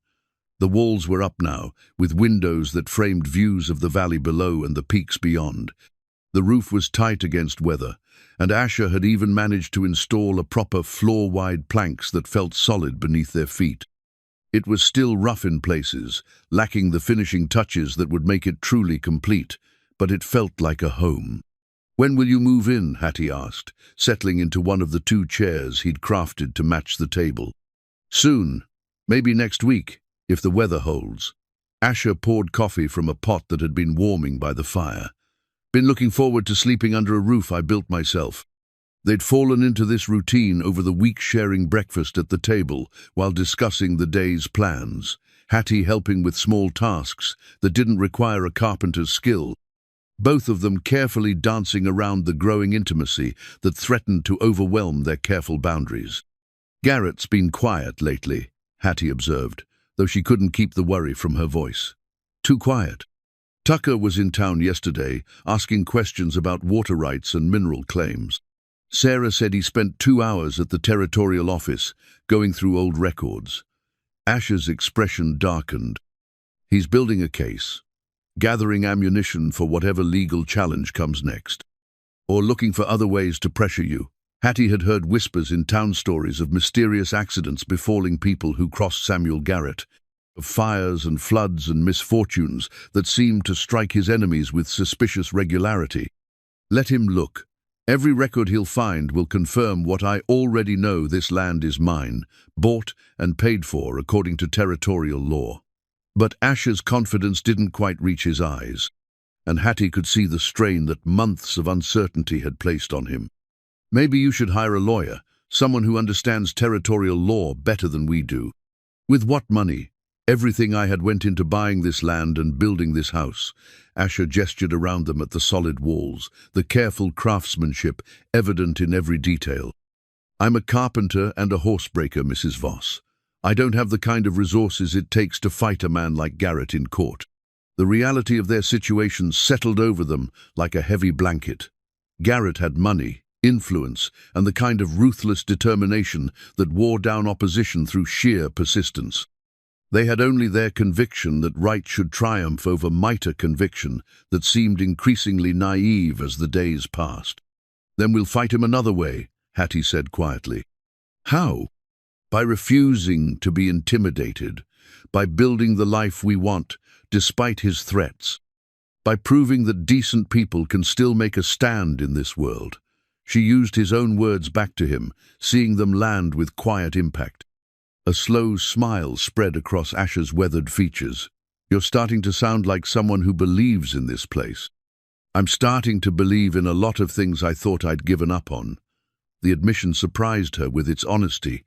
The walls were up now, with windows that framed views of the valley below and the peaks beyond. The roof was tight against weather, and Asher had even managed to install a proper floor-wide planks that felt solid beneath their feet. It was still rough in places, lacking the finishing touches that would make it truly complete, but it felt like a home. "When will you move in?" Hattie asked, settling into one of the 2 chairs he'd crafted to match the table. "Soon, maybe next week, if the weather holds." Asher poured coffee from a pot that had been warming by the fire. "Been looking forward to sleeping under a roof I built myself." They'd fallen into this routine over the week, sharing breakfast at the table while discussing the day's plans, Hattie helping with small tasks that didn't require a carpenter's skill, both of them carefully dancing around the growing intimacy that threatened to overwhelm their careful boundaries. "Garrett's been quiet lately," Hattie observed, though she couldn't keep the worry from her voice. "Too quiet." "Tucker was in town yesterday, asking questions about water rights and mineral claims. Sarah said he spent 2 hours at the territorial office, going through old records." Asher's expression darkened. "He's building a case, gathering ammunition for whatever legal challenge comes next. Or looking for other ways to pressure you." Hattie had heard whispers in town stories of mysterious accidents befalling people who crossed Samuel Garrett, of fires and floods and misfortunes that seemed to strike his enemies with suspicious regularity. "Let him look. Every record he'll find will confirm what I already know: this land is mine, bought and paid for according to territorial law." But Asher's confidence didn't quite reach his eyes, and Hattie could see the strain that months of uncertainty had placed on him. "Maybe you should hire a lawyer, someone who understands territorial law better than we do." "With what money?" "Everything I had went into buying this land and building this house." Asher gestured around them at the solid walls, the careful craftsmanship evident in every detail. "I'm a carpenter and a horsebreaker, Mrs. Voss. I don't have the kind of resources it takes to fight a man like Garrett in court." The reality of their situation settled over them like a heavy blanket. Garrett had money, influence, and the kind of ruthless determination that wore down opposition through sheer persistence. They had only their conviction that right should triumph over mightier conviction that seemed increasingly naive as the days passed. Then we'll fight him another way, Hattie said quietly. How? By refusing to be intimidated, by building the life we want, despite his threats, by proving that decent people can still make a stand in this world. She used his own words back to him, seeing them land with quiet impact. A slow smile spread across Asher's weathered features. You're starting to sound like someone who believes in this place. I'm starting to believe in a lot of things I thought I'd given up on. The admission surprised her with its honesty.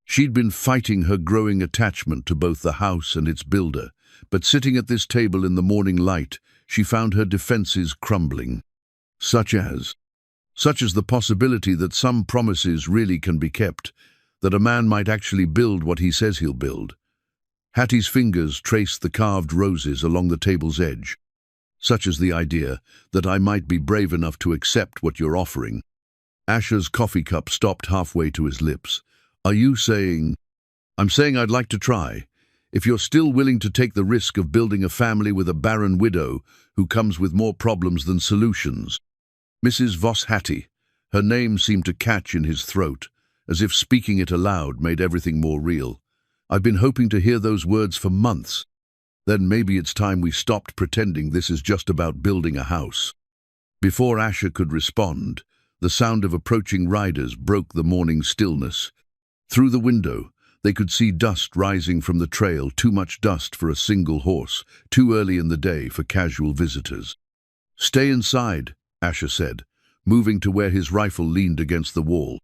She'd been fighting her growing attachment to both the house and its builder, but sitting at this table in the morning light, she found her defenses crumbling. Such as the possibility that some promises really can be kept, that a man might actually build what he says he'll build. Hattie's fingers traced the carved roses along the table's edge. Such as the idea that I might be brave enough to accept what you're offering. Asher's coffee cup stopped halfway to his lips. Are you saying? I'm saying I'd like to try. If you're still willing to take the risk of building a family with a barren widow who comes with more problems than solutions. Mrs. Voss Hattie, her name seemed to catch in his throat, as if speaking it aloud made everything more real. I've been hoping to hear those words for months. Then maybe it's time we stopped pretending this is just about building a house. Before Asher could respond, the sound of approaching riders broke the morning stillness. Through the window, they could see dust rising from the trail, too much dust for a single horse, too early in the day for casual visitors. Stay inside, Asher said, moving to where his rifle leaned against the wall.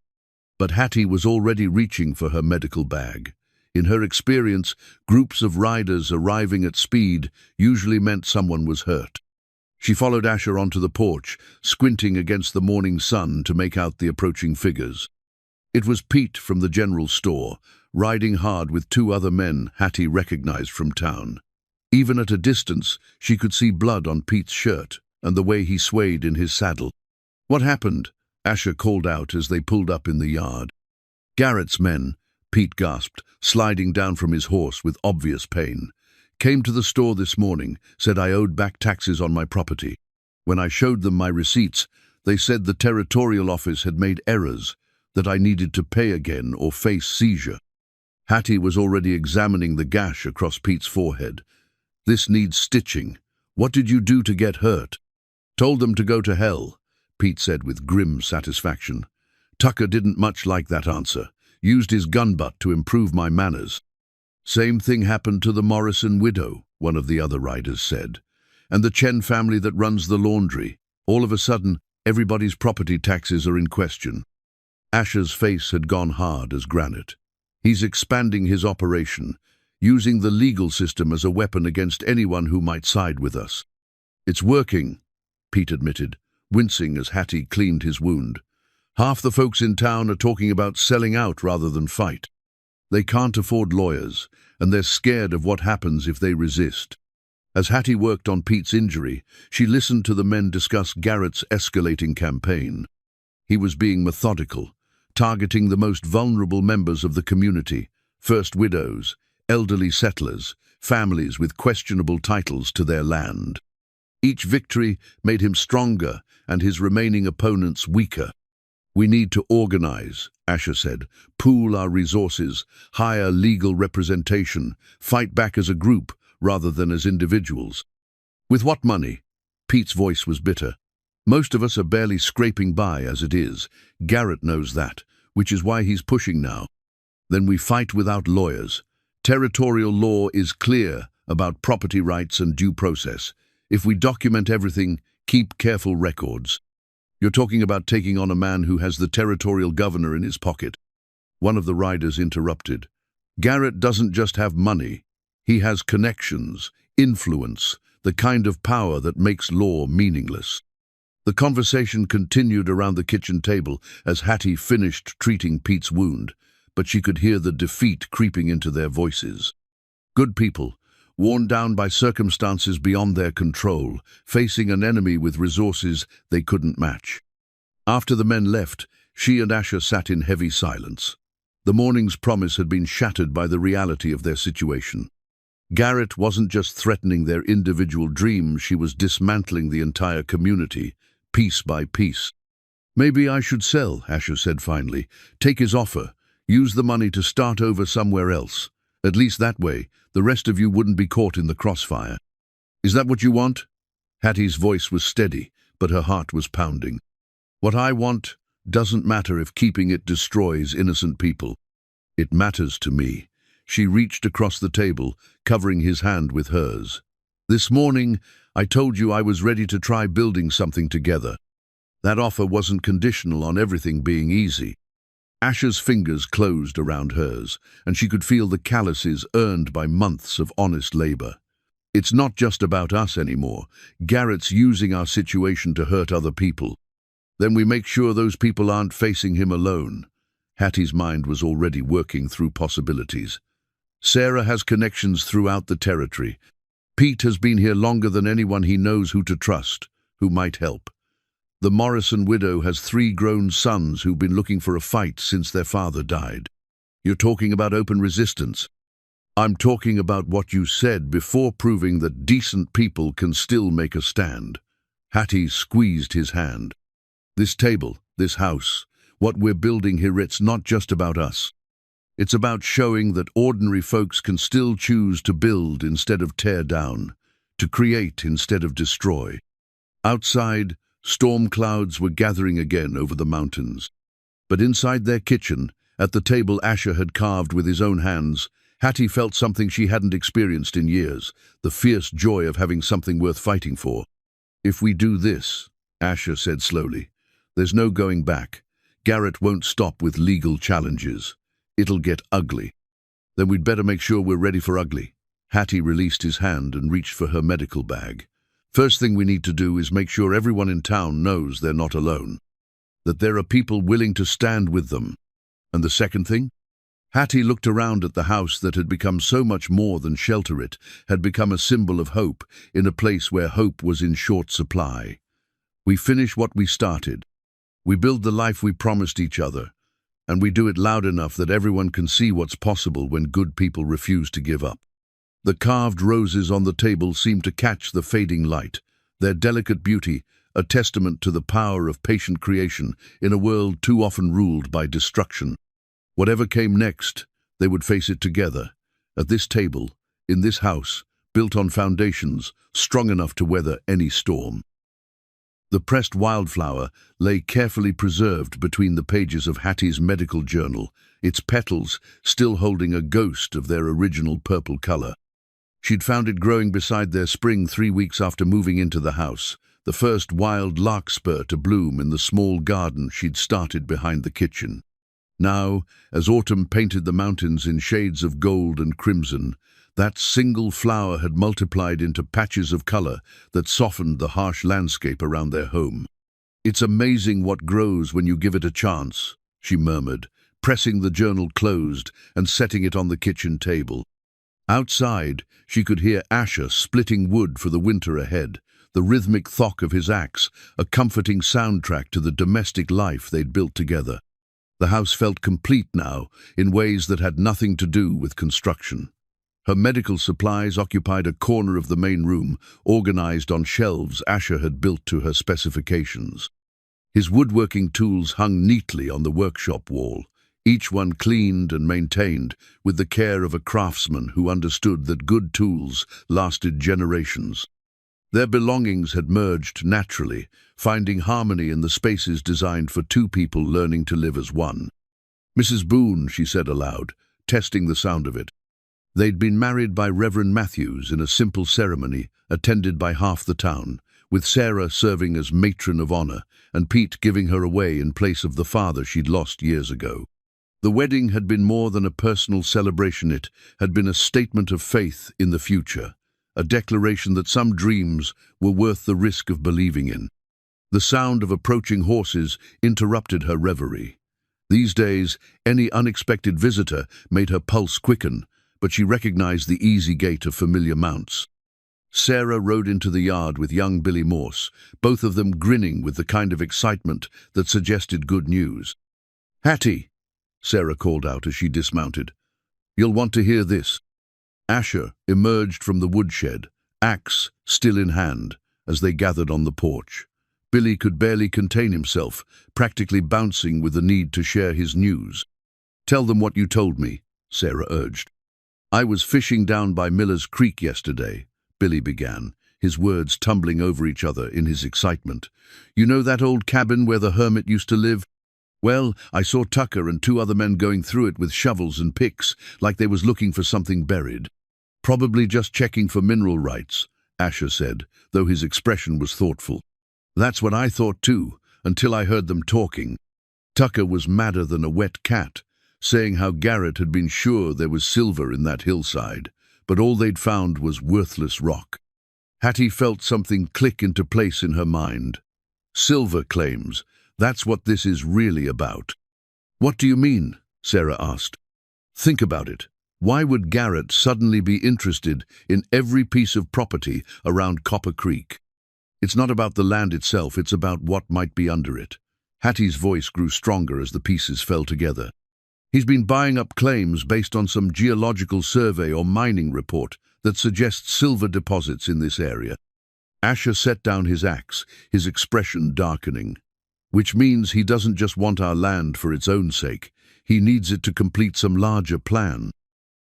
But Hattie was already reaching for her medical bag. In her experience, groups of riders arriving at speed usually meant someone was hurt. She followed Asher onto the porch, squinting against the morning sun to make out the approaching figures. It was Pete from the general store, riding hard with two other men Hattie recognized from town. Even at a distance, she could see blood on Pete's shirt and the way he swayed in his saddle. What happened? Asher called out as they pulled up in the yard. Garrett's men, Pete gasped, sliding down from his horse with obvious pain. Came to the store this morning, said I owed back taxes on my property. When I showed them my receipts, they said the territorial office had made errors, that I needed to pay again or face seizure. Hattie was already examining the gash across Pete's forehead. This needs stitching. What did you do to get hurt? Told them to go to hell, Pete said with grim satisfaction. Tucker didn't much like that answer. Used his gun butt to improve my manners. Same thing happened to the Morrison widow, one of the other riders said. And the Chen family that runs the laundry. All of a sudden, everybody's property taxes are in question. Asher's face had gone hard as granite. He's expanding his operation, using the legal system as a weapon against anyone who might side with us. It's working, Pete admitted, wincing as Hattie cleaned his wound. Half the folks in town are talking about selling out rather than fight. They can't afford lawyers, and they're scared of what happens if they resist. As Hattie worked on Pete's injury, she listened to the men discuss Garrett's escalating campaign. He was being methodical, targeting the most vulnerable members of the community, first widows, elderly settlers, families with questionable titles to their land. Each victory made him stronger and his remaining opponents weaker. We need to organize, Asher said, pool our resources, hire legal representation, fight back as a group rather than as individuals. With what money? Pete's voice was bitter. Most of us are barely scraping by as it is. Garrett knows that, which is why he's pushing now. Then we fight without lawyers. Territorial law is clear about property rights and due process. If we document everything, keep careful records. You're talking about taking on a man who has the territorial governor in his pocket. One of the riders interrupted. Garrett doesn't just have money. He has connections, influence, the kind of power that makes law meaningless. The conversation continued around the kitchen table as Hattie finished treating Pete's wound, but she could hear the defeat creeping into their voices. Good people, worn down by circumstances beyond their control, facing an enemy with resources they couldn't match. After the men left, she and Asher sat in heavy silence. The morning's promise had been shattered by the reality of their situation. Garrett wasn't just threatening their individual dreams, she was dismantling the entire community, piece by piece. Maybe I should sell, Asher said finally. Take his offer. Use the money to start over somewhere else. At least that way, the rest of you wouldn't be caught in the crossfire. Is that what you want? Hattie's voice was steady, but her heart was pounding. What I want doesn't matter if keeping it destroys innocent people. It matters to me. She reached across the table, covering his hand with hers. This morning, I told you I was ready to try building something together. That offer wasn't conditional on everything being easy. Asher's fingers closed around hers, and she could feel the calluses earned by months of honest labor. It's not just about us anymore. Garrett's using our situation to hurt other people. Then we make sure those people aren't facing him alone. Hattie's mind was already working through possibilities. Sarah has connections throughout the territory. Pete has been here longer than anyone he knows who to trust, who might help. The Morrison widow has 3 grown sons who've been looking for a fight since their father died. You're talking about open resistance. I'm talking about what you said before, proving that decent people can still make a stand. Hattie squeezed his hand. This table, this house, what we're building here, it's not just about us. It's about showing that ordinary folks can still choose to build instead of tear down, to create instead of destroy. Outside, storm clouds were gathering again over the mountains. But inside their kitchen, at the table Asher had carved with his own hands, Hattie felt something she hadn't experienced in years, the fierce joy of having something worth fighting for. If we do this, Asher said slowly, there's no going back. Garrett won't stop with legal challenges. It'll get ugly. Then we'd better make sure we're ready for ugly. Hattie released his hand and reached for her medical bag. First thing we need to do is make sure everyone in town knows they're not alone, that there are people willing to stand with them. And the second thing? Hattie looked around at the house that had become so much more than shelter. It had become a symbol of hope in a place where hope was in short supply. We finish what we started. We build the life we promised each other, and we do it loud enough that everyone can see what's possible when good people refuse to give up. The carved roses on the table seemed to catch the fading light, their delicate beauty a testament to the power of patient creation in a world too often ruled by destruction. Whatever came next, they would face it together, at this table, in this house, built on foundations strong enough to weather any storm. The pressed wildflower lay carefully preserved between the pages of Hattie's medical journal, its petals still holding a ghost of their original purple color. She'd found it growing beside their spring 3 weeks after moving into the house, the first wild larkspur to bloom in the small garden she'd started behind the kitchen. Now, as autumn painted the mountains in shades of gold and crimson, that single flower had multiplied into patches of color that softened the harsh landscape around their home. "It's amazing what grows when you give it a chance," she murmured, pressing the journal closed and setting it on the kitchen table. Outside, she could hear Asher splitting wood for the winter ahead, the rhythmic thwack of his axe, a comforting soundtrack to the domestic life they'd built together. The house felt complete now, in ways that had nothing to do with construction. Her medical supplies occupied a corner of the main room, organized on shelves Asher had built to her specifications. His woodworking tools hung neatly on the workshop wall, each one cleaned and maintained with the care of a craftsman who understood that good tools lasted generations. Their belongings had merged naturally, finding harmony in the spaces designed for 2 people learning to live as one. "Mrs. Boone," she said aloud, testing the sound of it. They'd been married by Reverend Matthews in a simple ceremony attended by half the town, with Sarah serving as matron of honor and Pete giving her away in place of the father she'd lost years ago. The wedding had been more than a personal celebration. It had been a statement of faith in the future, a declaration that some dreams were worth the risk of believing in. The sound of approaching horses interrupted her reverie. These days, any unexpected visitor made her pulse quicken, but she recognized the easy gait of familiar mounts. Sarah rode into the yard with young Billy Morse, both of them grinning with the kind of excitement that suggested good news. "Hattie," Sarah called out as she dismounted, "you'll want to hear this." Asher emerged from the woodshed, axe still in hand, as they gathered on the porch. Billy could barely contain himself, practically bouncing with the need to share his news. "Tell them what you told me," Sarah urged. "I was fishing down by Miller's Creek yesterday," Billy began, his words tumbling over each other in his excitement. "You know that old cabin where the hermit used to live? Well, I saw Tucker and 2 other men going through it with shovels and picks, like they was looking for something buried. Probably just checking for mineral rights," Asher said, though his expression was thoughtful. "That's what I thought too, until I heard them talking. Tucker was madder than a wet cat, saying how Garrett had been sure there was silver in that hillside, but all they'd found was worthless rock." Hattie felt something click into place in her mind. Silver claims, that's what this is really about. "What do you mean?" Sarah asked. "Think about it. Why would Garrett suddenly be interested in every piece of property around Copper Creek? It's not about the land itself, it's about what might be under it." Hattie's voice grew stronger as the pieces fell together. "He's been buying up claims based on some geological survey or mining report that suggests silver deposits in this area." Asher set down his axe, his expression darkening. "Which means he doesn't just want our land for its own sake. He needs it to complete some larger plan."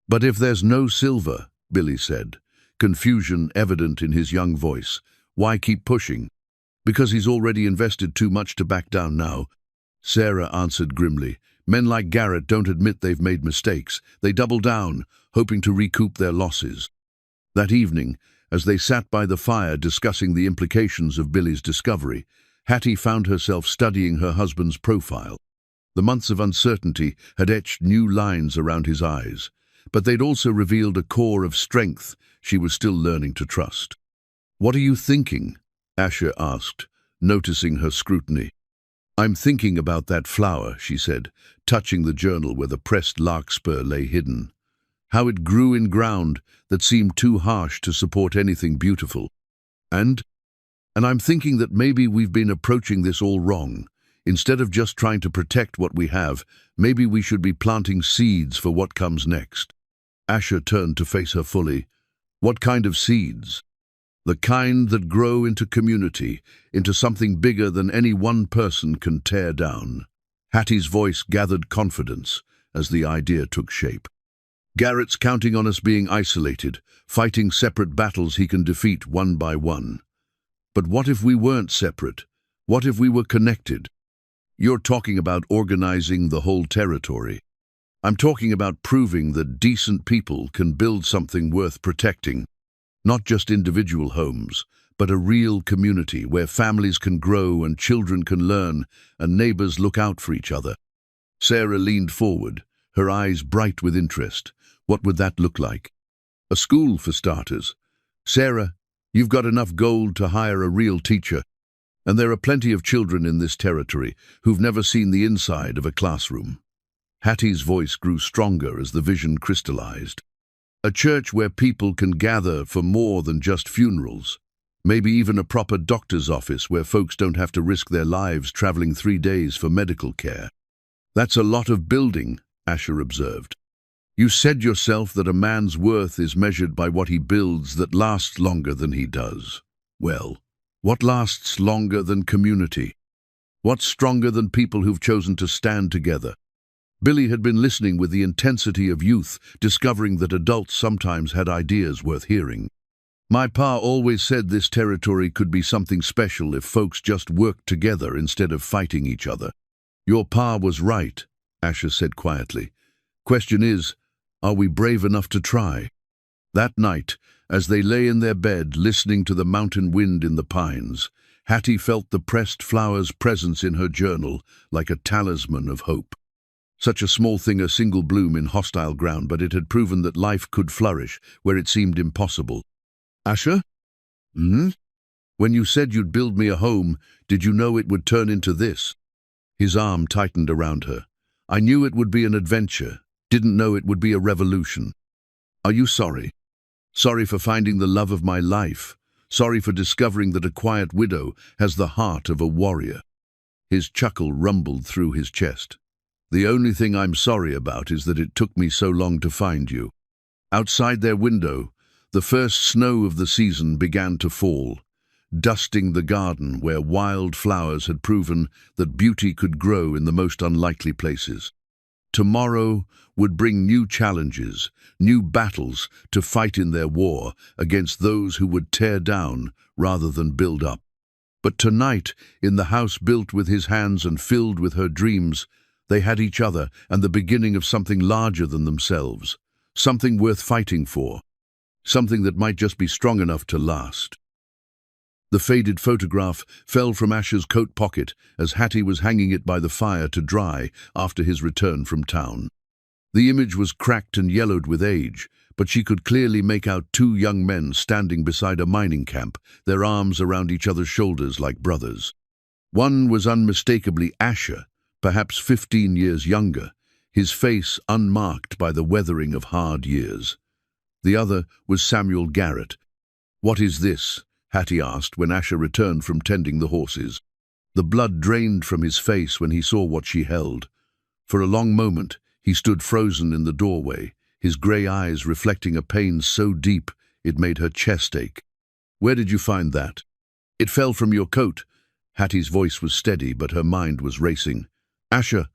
"But if there's no silver," Billy said, confusion evident in his young voice, "why keep pushing?" "Because he's already invested too much to back down now," Sarah answered grimly. "Men like Garrett don't admit they've made mistakes. They double down, hoping to recoup their losses." That evening, as they sat by the fire discussing the implications of Billy's discovery, Hattie found herself studying her husband's profile. The months of uncertainty had etched new lines around his eyes, but they'd also revealed a core of strength she was still learning to trust. "What are you thinking?" Asher asked, noticing her scrutiny. "I'm thinking about that flower," she said, touching the journal where the pressed larkspur lay hidden. "How it grew in ground that seemed too harsh to support anything beautiful. And I'm thinking that maybe we've been approaching this all wrong. Instead of just trying to protect what we have, maybe we should be planting seeds for what comes next." Asher turned to face her fully. "What kind of seeds?" "The kind that grow into community, into something bigger than any one person can tear down." Hattie's voice gathered confidence as the idea took shape. "Garrett's counting on us being isolated, fighting separate battles he can defeat one by one. But what if we weren't separate? What if we were connected?" "You're talking about organizing the whole territory." "I'm talking about proving that decent people can build something worth protecting. Not just individual homes, but a real community where families can grow and children can learn and neighbors look out for each other." Sarah leaned forward, her eyes bright with interest. "What would that look like?" "A school, for starters. Sarah, you've got enough gold to hire a real teacher. And there are plenty of children in this territory who've never seen the inside of a classroom." Hattie's voice grew stronger as the vision crystallized. "A church where people can gather for more than just funerals. Maybe even a proper doctor's office where folks don't have to risk their lives traveling 3 days for medical care." "That's a lot of building," Asher observed. "You said yourself that a man's worth is measured by what he builds that lasts longer than he does. Well, what lasts longer than community? What's stronger than people who've chosen to stand together?" Billy had been listening with the intensity of youth, discovering that adults sometimes had ideas worth hearing. "My pa always said this territory could be something special if folks just worked together instead of fighting each other." "Your pa was right," Asher said quietly. "Question is, are we brave enough to try?" That night, as they lay in their bed listening to the mountain wind in the pines, Hattie felt the pressed flower's presence in her journal like a talisman of hope. Such a small thing, a single bloom in hostile ground, but it had proven that life could flourish where it seemed impossible. "Asher? When you said you'd build me a home, did you know it would turn into this?" His arm tightened around her. "I knew it would be an adventure, didn't know it would be a revolution." "Are you sorry? Sorry for finding the love of my life? Sorry for discovering that a quiet widow has the heart of a warrior?" His chuckle rumbled through his chest. "The only thing I'm sorry about is that it took me so long to find you." Outside their window, the first snow of the season began to fall. dusting the garden where wild flowers had proven that beauty could grow in the most unlikely places. Tomorrow would bring new challenges, new battles to fight in their war against those who would tear down rather than build up. But tonight, in the house built with his hands and filled with her dreams, they had each other and the beginning of something larger than themselves, something worth fighting for, something that might just be strong enough to last. The faded photograph fell from Asher's coat pocket as Hattie was hanging it by the fire to dry after his return from town. The image was cracked and yellowed with age, but she could clearly make out two young men standing beside a mining camp, their arms around each other's shoulders like brothers. One was unmistakably Asher, perhaps 15 years younger, his face unmarked by the weathering of hard years. The other was Samuel Garrett. "What is this?" Hattie asked when Asher returned from tending the horses. The blood drained from his face when he saw what she held. For a long moment, he stood frozen in the doorway, his grey eyes reflecting a pain so deep it made her chest ache. "Where did you find that?" "It fell from your coat." Hattie's voice was steady, but her mind was racing. "Asher,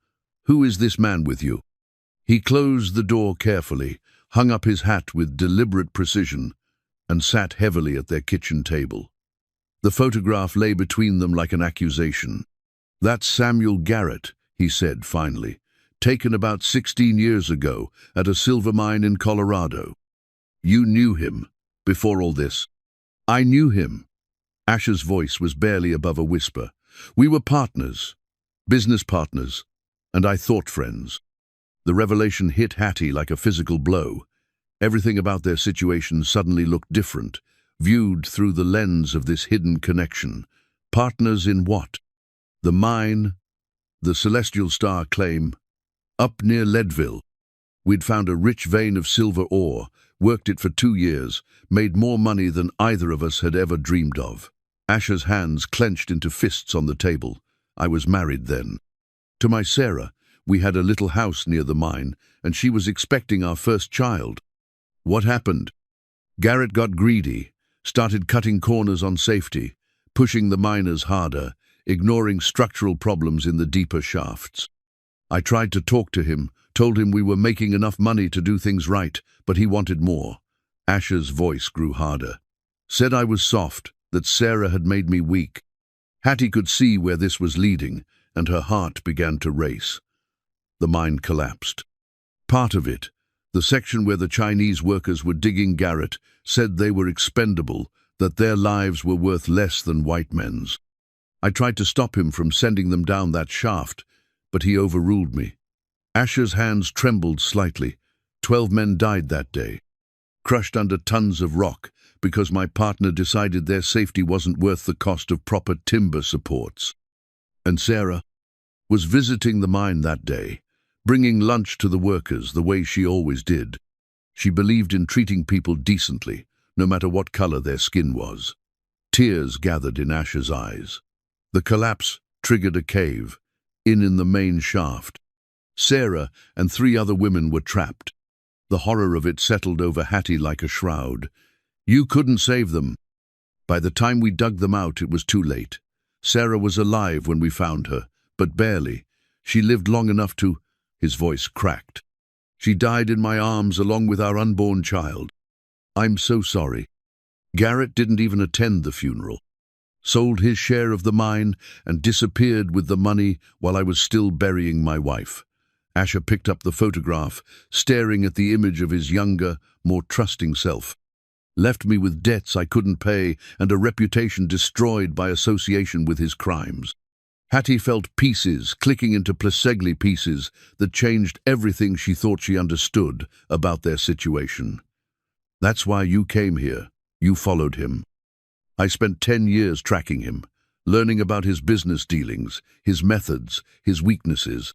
who is this man with you?" He closed the door carefully, hung up his hat with deliberate precision, and sat heavily at their kitchen table. The photograph lay between them like an accusation. "That's Samuel Garrett," he said finally, "taken about 16 years ago at a silver mine in Colorado. You knew him before all this." "I knew him." Asher's voice was barely above a whisper. "We were partners, business partners, and I thought friends." The revelation hit Hattie like a physical blow. Everything about their situation suddenly looked different, viewed through the lens of this hidden connection. Partners in what? The mine, the Celestial Star claim, up near Leadville. We'd found a rich vein of silver ore, worked it for 2 years, made more money than either of us had ever dreamed of. Asher's hands clenched into fists on the table. I was married then. To my Sarah, we had a little house near the mine, and she was expecting our first child. What happened? Garrett got greedy, started cutting corners on safety, pushing the miners harder, ignoring structural problems in the deeper shafts. I tried to talk to him, told him we were making enough money to do things right, but he wanted more. Asher's voice grew harder. Said I was soft, that Sarah had made me weak. Hattie could see where this was leading, and her heart began to race. The mine collapsed. Part of it, the section where the Chinese workers were digging Garrett, said they were expendable, that their lives were worth less than white men's. I tried to stop him from sending them down that shaft, but he overruled me. Asher's hands trembled slightly. 12 men died that day, crushed under tons of rock, because my partner decided their safety wasn't worth the cost of proper timber supports. And Sarah was visiting the mine that day, bringing lunch to the workers the way she always did. She believed in treating people decently, no matter what color their skin was. Tears gathered in Asher's eyes. The collapse triggered a cave, in the main shaft. Sarah and 3 other women were trapped. The horror of it settled over Hattie like a shroud. You couldn't save them. By the time we dug them out, it was too late. Sarah was alive when we found her, but barely. She lived long enough to... His voice cracked. She died in my arms along with our unborn child. I'm so sorry. Garrett didn't even attend the funeral. Sold his share of the mine and disappeared with the money while I was still burying my wife. Asher picked up the photograph, staring at the image of his younger, more trusting self. Left me with debts I couldn't pay and a reputation destroyed by association with his crimes. Hattie felt pieces clicking into Plessegli pieces that changed everything she thought she understood about their situation. That's why you came here. You followed him. I spent 10 years tracking him, learning about his business dealings, his methods, his weaknesses.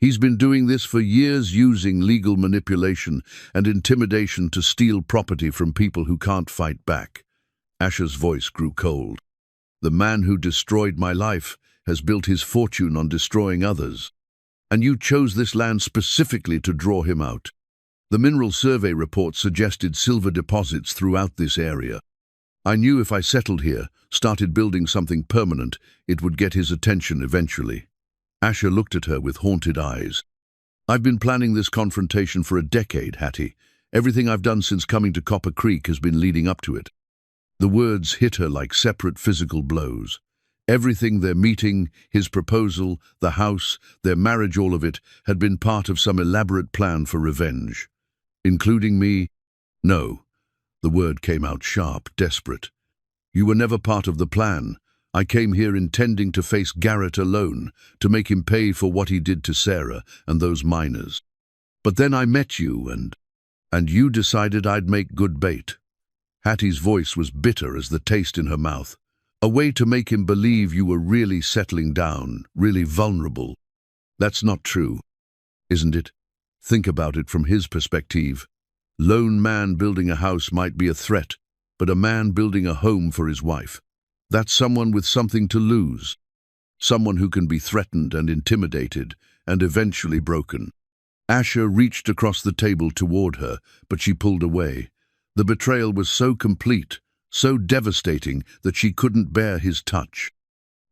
He's been doing this for years, using legal manipulation and intimidation to steal property from people who can't fight back. Asher's voice grew cold. The man who destroyed my life has built his fortune on destroying others. And you chose this land specifically to draw him out. The mineral survey report suggested silver deposits throughout this area. I knew if I settled here, started building something permanent, it would get his attention eventually. Asher looked at her with haunted eyes. I've been planning this confrontation for a decade, Hattie. Everything I've done since coming to Copper Creek has been leading up to it. The words hit her like separate physical blows. Everything, their meeting, his proposal, the house, their marriage, all of it, had been part of some elaborate plan for revenge. Including me? No. The word came out sharp, desperate. You were never part of the plan. I came here intending to face Garrett alone, to make him pay for what he did to Sarah and those miners. But then I met you, and you decided I'd make good bait. Hattie's voice was bitter as the taste in her mouth. A way to make him believe you were really settling down, really vulnerable. That's not true, isn't it? Think about it from his perspective. Lone man building a house might be a threat, but a man building a home for his wife. That's someone with something to lose. Someone who can be threatened and intimidated and eventually broken. Asher reached across the table toward her, but she pulled away. The betrayal was so complete, so devastating that she couldn't bear his touch.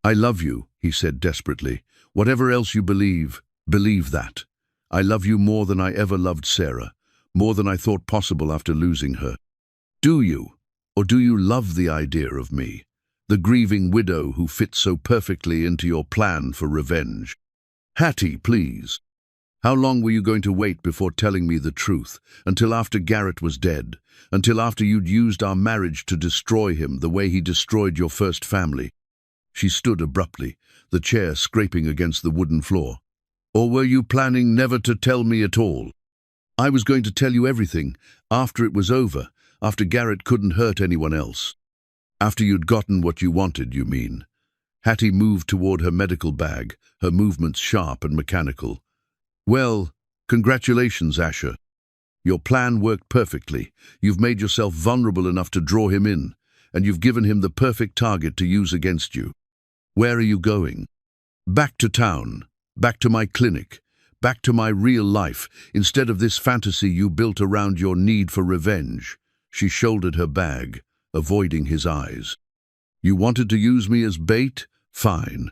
I love you, he said desperately. Whatever else you believe, believe that. I love you more than I ever loved Sarah, more than I thought possible after losing her. Do you? Or do you love the idea of me, the grieving widow who fits so perfectly into your plan for revenge? Hattie, please. How long were you going to wait before telling me the truth? Until after Garrett was dead? Until after you'd used our marriage to destroy him the way he destroyed your first family? She stood abruptly, the chair scraping against the wooden floor. Or were you planning never to tell me at all? I was going to tell you everything, after it was over, after Garrett couldn't hurt anyone else. After you'd gotten what you wanted, you mean. Hattie moved toward her medical bag, her movements sharp and mechanical. Well, congratulations, Asher. Your plan worked perfectly. You've made yourself vulnerable enough to draw him in, and you've given him the perfect target to use against you. Where are you going? Back to town, back to my clinic, back to my real life, instead of this fantasy you built around your need for revenge. She shouldered her bag, avoiding his eyes. You wanted to use me as bait? Fine.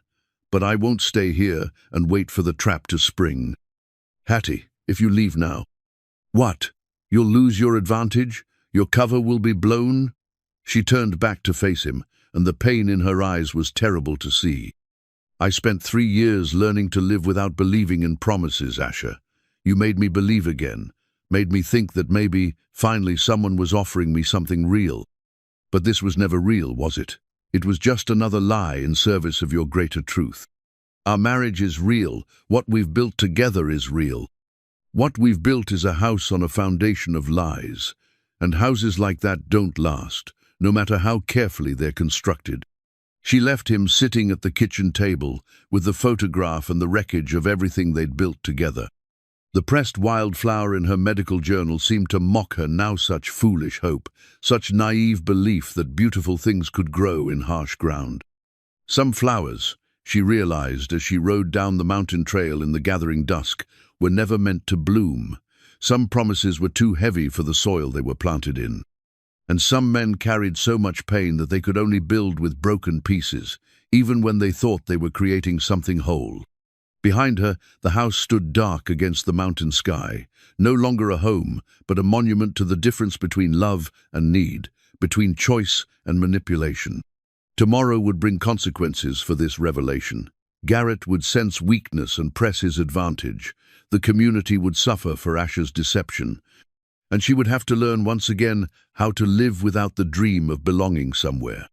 But I won't stay here and wait for the trap to spring. Hattie, if you leave now. What? You'll lose your advantage? Your cover will be blown? She turned back to face him, and the pain in her eyes was terrible to see. I spent 3 years learning to live without believing in promises, Asher. You made me believe again, made me think that maybe, finally, someone was offering me something real. But this was never real, was it? It was just another lie in service of your greater truth. Our marriage is real. What we've built together is real. What we've built is a house on a foundation of lies. And houses like that don't last, no matter how carefully they're constructed. She left him sitting at the kitchen table with the photograph and the wreckage of everything they'd built together. The pressed wildflower in her medical journal seemed to mock her now such foolish hope, such naive belief that beautiful things could grow in harsh ground. Some flowers, she realized as she rode down the mountain trail in the gathering dusk, were never meant to bloom. Some promises were too heavy for the soil they were planted in. And some men carried so much pain that they could only build with broken pieces, even when they thought they were creating something whole. Behind her, the house stood dark against the mountain sky, no longer a home, but a monument to the difference between love and need, between choice and manipulation. Tomorrow would bring consequences for this revelation. Garrett would sense weakness and press his advantage. The community would suffer for Asher's deception, and she would have to learn once again how to live without the dream of belonging somewhere.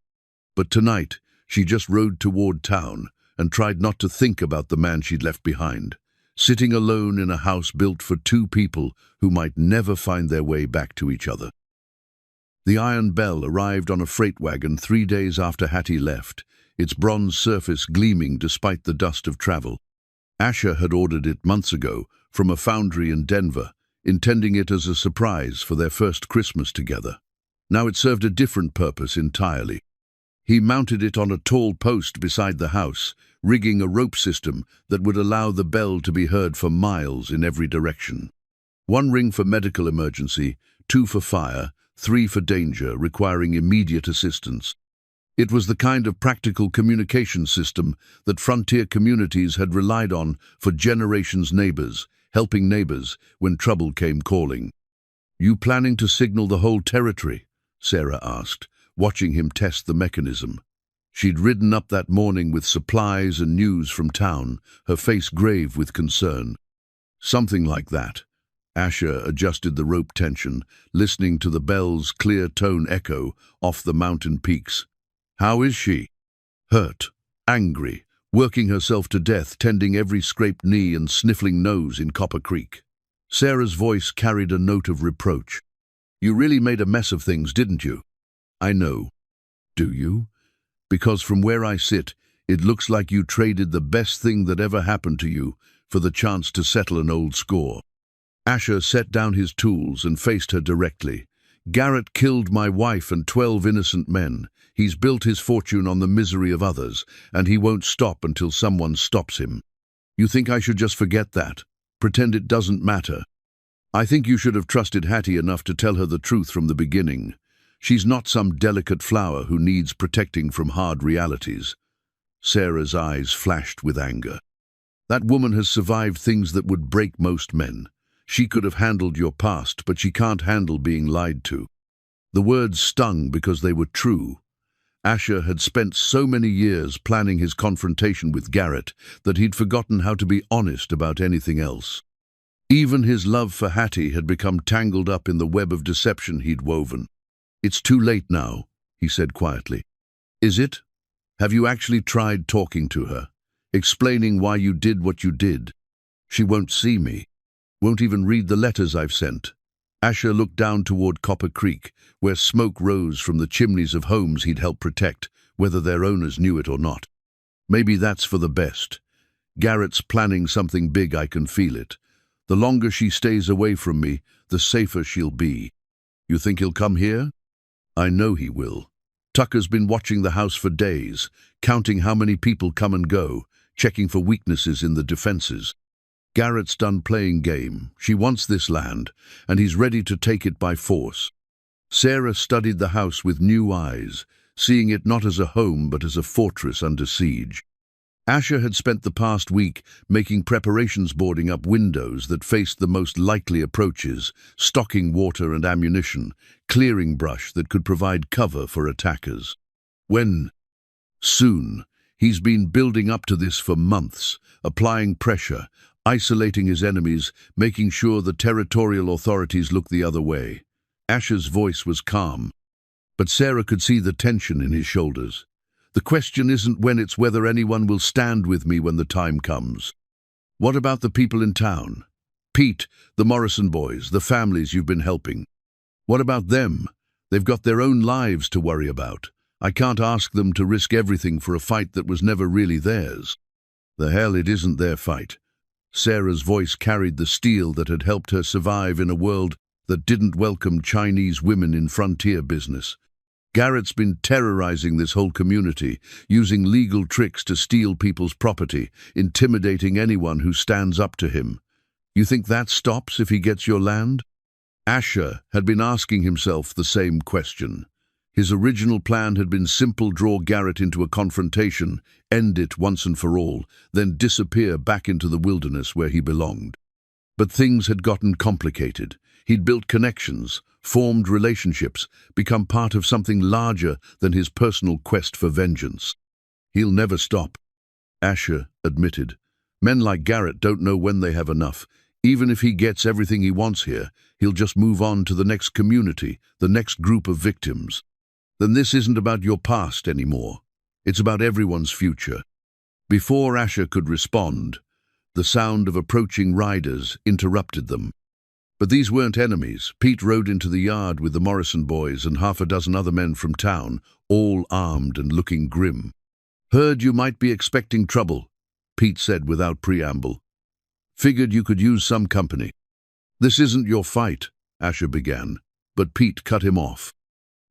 But tonight, she just rode toward town and tried not to think about the man she'd left behind, sitting alone in a house built for 2 people who might never find their way back to each other. The Iron Bell arrived on a freight wagon 3 days after Hattie left, its bronze surface gleaming despite the dust of travel. Asher had ordered it months ago from a foundry in Denver, intending it as a surprise for their first Christmas together. Now it served a different purpose entirely. He mounted it on a tall post beside the house, rigging a rope system that would allow the bell to be heard for miles in every direction. 1 ring for medical emergency, 2 for fire, 3 for danger, requiring immediate assistance. It was the kind of practical communication system that frontier communities had relied on for generations. Neighbors, helping neighbors when trouble came calling. "You planning to signal the whole territory?" Sarah asked, watching him test the mechanism. She'd ridden up that morning with supplies and news from town, her face grave with concern. "Something like that." Asher adjusted the rope tension, listening to the bell's clear tone echo off the mountain peaks. "How is she?" "Hurt, angry, working herself to death, tending every scraped knee and sniffling nose in Copper Creek." Sarah's voice carried a note of reproach. "You really made a mess of things, didn't you?" "I know." "Do you? Because from where I sit, it looks like you traded the best thing that ever happened to you for the chance to settle an old score." Asher set down his tools and faced her directly. "Garrett killed my wife and 12 innocent men. He's built his fortune on the misery of others, and he won't stop until someone stops him. You think I should just forget that? Pretend it doesn't matter? I think you should have trusted Hattie enough to tell her the truth from the beginning. She's not some delicate flower who needs protecting from hard realities." Sarah's eyes flashed with anger. "That woman has survived things that would break most men. She could have handled your past, but she can't handle being lied to." The words stung because they were true. Asher had spent so many years planning his confrontation with Garrett that he'd forgotten how to be honest about anything else. Even his love for Hattie had become tangled up in the web of deception he'd woven. "It's too late now," he said quietly. "Is it? Have you actually tried talking to her, explaining why you did what you did?" "She won't see me. Won't even read the letters I've sent." Asher looked down toward Copper Creek, where smoke rose from the chimneys of homes he'd helped protect, whether their owners knew it or not. "Maybe that's for the best. Garrett's planning something big, I can feel it. The longer she stays away from me, the safer she'll be." "You think he'll come here?" "I know he will. Tucker's been watching the house for days, counting how many people come and go, checking for weaknesses in the defenses. Garrett's done playing game. She wants this land, and he's ready to take it by force." Sarah studied the house with new eyes, seeing it not as a home but as a fortress under siege. Asher had spent the past week making preparations, boarding up windows that faced the most likely approaches, stocking water and ammunition, clearing brush that could provide cover for attackers. When? Soon. He's been building up to this for months, applying pressure, isolating his enemies, making sure the territorial authorities look the other way. Asher's voice was calm, but Sarah could see the tension in his shoulders. "The question isn't when, it's whether anyone will stand with me when the time comes." "What about the people in town? Pete, the Morrison boys, the families you've been helping. What about them? They've got their own lives to worry about. I can't ask them to risk everything for a fight that was never really theirs." "The hell, it isn't their fight." Sarah's voice carried the steel that had helped her survive in a world that didn't welcome Chinese women in frontier business. "Garrett's been terrorizing this whole community, using legal tricks to steal people's property, intimidating anyone who stands up to him. You think that stops if he gets your land?" Asher had been asking himself the same question. His original plan had been simple: draw Garrett into a confrontation, end it once and for all, then disappear back into the wilderness where he belonged. But things had gotten complicated. He'd built connections, formed relationships, become part of something larger than his personal quest for vengeance. "He'll never stop," Asher admitted. "Men like Garrett don't know when they have enough. Even if he gets everything he wants here, he'll just move on to the next community, the next group of victims. Then this isn't about your past anymore. It's about everyone's future." Before Asher could respond, the sound of approaching riders interrupted them. But these weren't enemies. Pete rode into the yard with the Morrison boys and half a dozen other men from town, all armed and looking grim. "Heard you might be expecting trouble," Pete said without preamble. "Figured you could use some company." "This isn't your fight," Asher began, but Pete cut him off.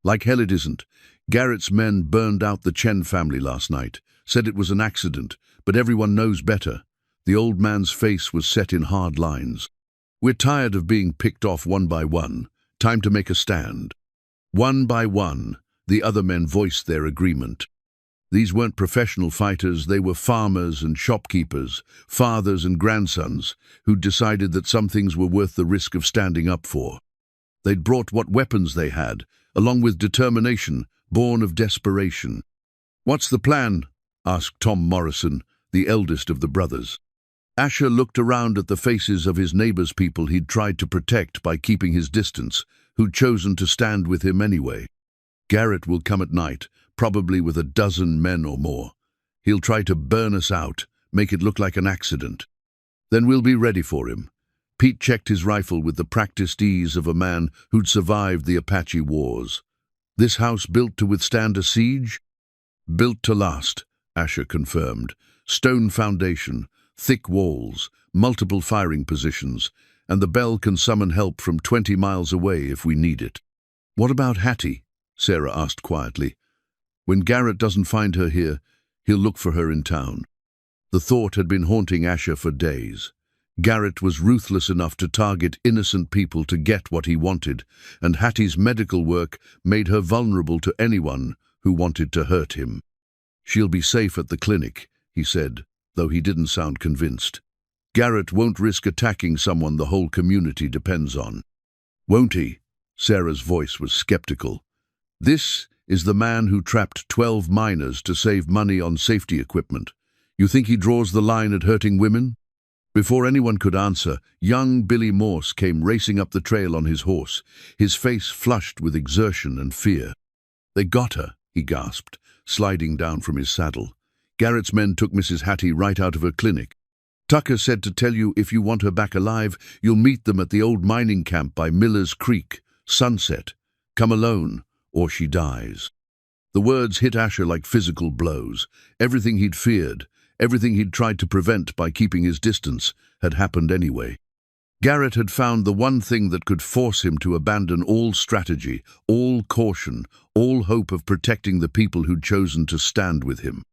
"Like hell it isn't. Garrett's men burned out the Chen family last night, said it was an accident, but everyone knows better." The old man's face was set in hard lines. "We're tired of being picked off one by one. Time to make a stand." One by one, the other men voiced their agreement. These weren't professional fighters, they were farmers and shopkeepers, fathers and grandsons, who'd decided that some things were worth the risk of standing up for. They'd brought what weapons they had, along with determination, born of desperation. "What's the plan?" asked Tom Morrison, the eldest of the brothers. Asher looked around at the faces of his neighbor's people he'd tried to protect by keeping his distance, who'd chosen to stand with him anyway. "Garrett will come at night, probably with a dozen men or more. He'll try to burn us out, make it look like an accident. Then we'll be ready for him." Pete checked his rifle with the practiced ease of a man who'd survived the Apache Wars. "This house built to withstand a siege?" "Built to last," Asher confirmed. "Stone foundation, thick walls, multiple firing positions, and the bell can summon help from 20 miles away if we need it." "What about Hattie?" Sarah asked quietly. "When Garrett doesn't find her here, he'll look for her in town." The thought had been haunting Asher for days. Garrett was ruthless enough to target innocent people to get what he wanted, and Hattie's medical work made her vulnerable to anyone who wanted to hurt him. "She'll be safe at the clinic," he said, though he didn't sound convinced. "Garrett won't risk attacking someone the whole community depends on." "Won't he?" Sarah's voice was skeptical. "This is the man who trapped 12 miners to save money on safety equipment. You think he draws the line at hurting women?" Before anyone could answer, young Billy Morse came racing up the trail on his horse, his face flushed with exertion and fear. "They got her," he gasped, sliding down from his saddle. "Garrett's men took Mrs. Hattie right out of her clinic. Tucker said to tell you if you want her back alive, you'll meet them at the old mining camp by Miller's Creek, sunset. Come alone, or she dies." The words hit Asher like physical blows. Everything he'd feared, everything he'd tried to prevent by keeping his distance, had happened anyway. Garrett had found the one thing that could force him to abandon all strategy, all caution, all hope of protecting the people who'd chosen to stand with him.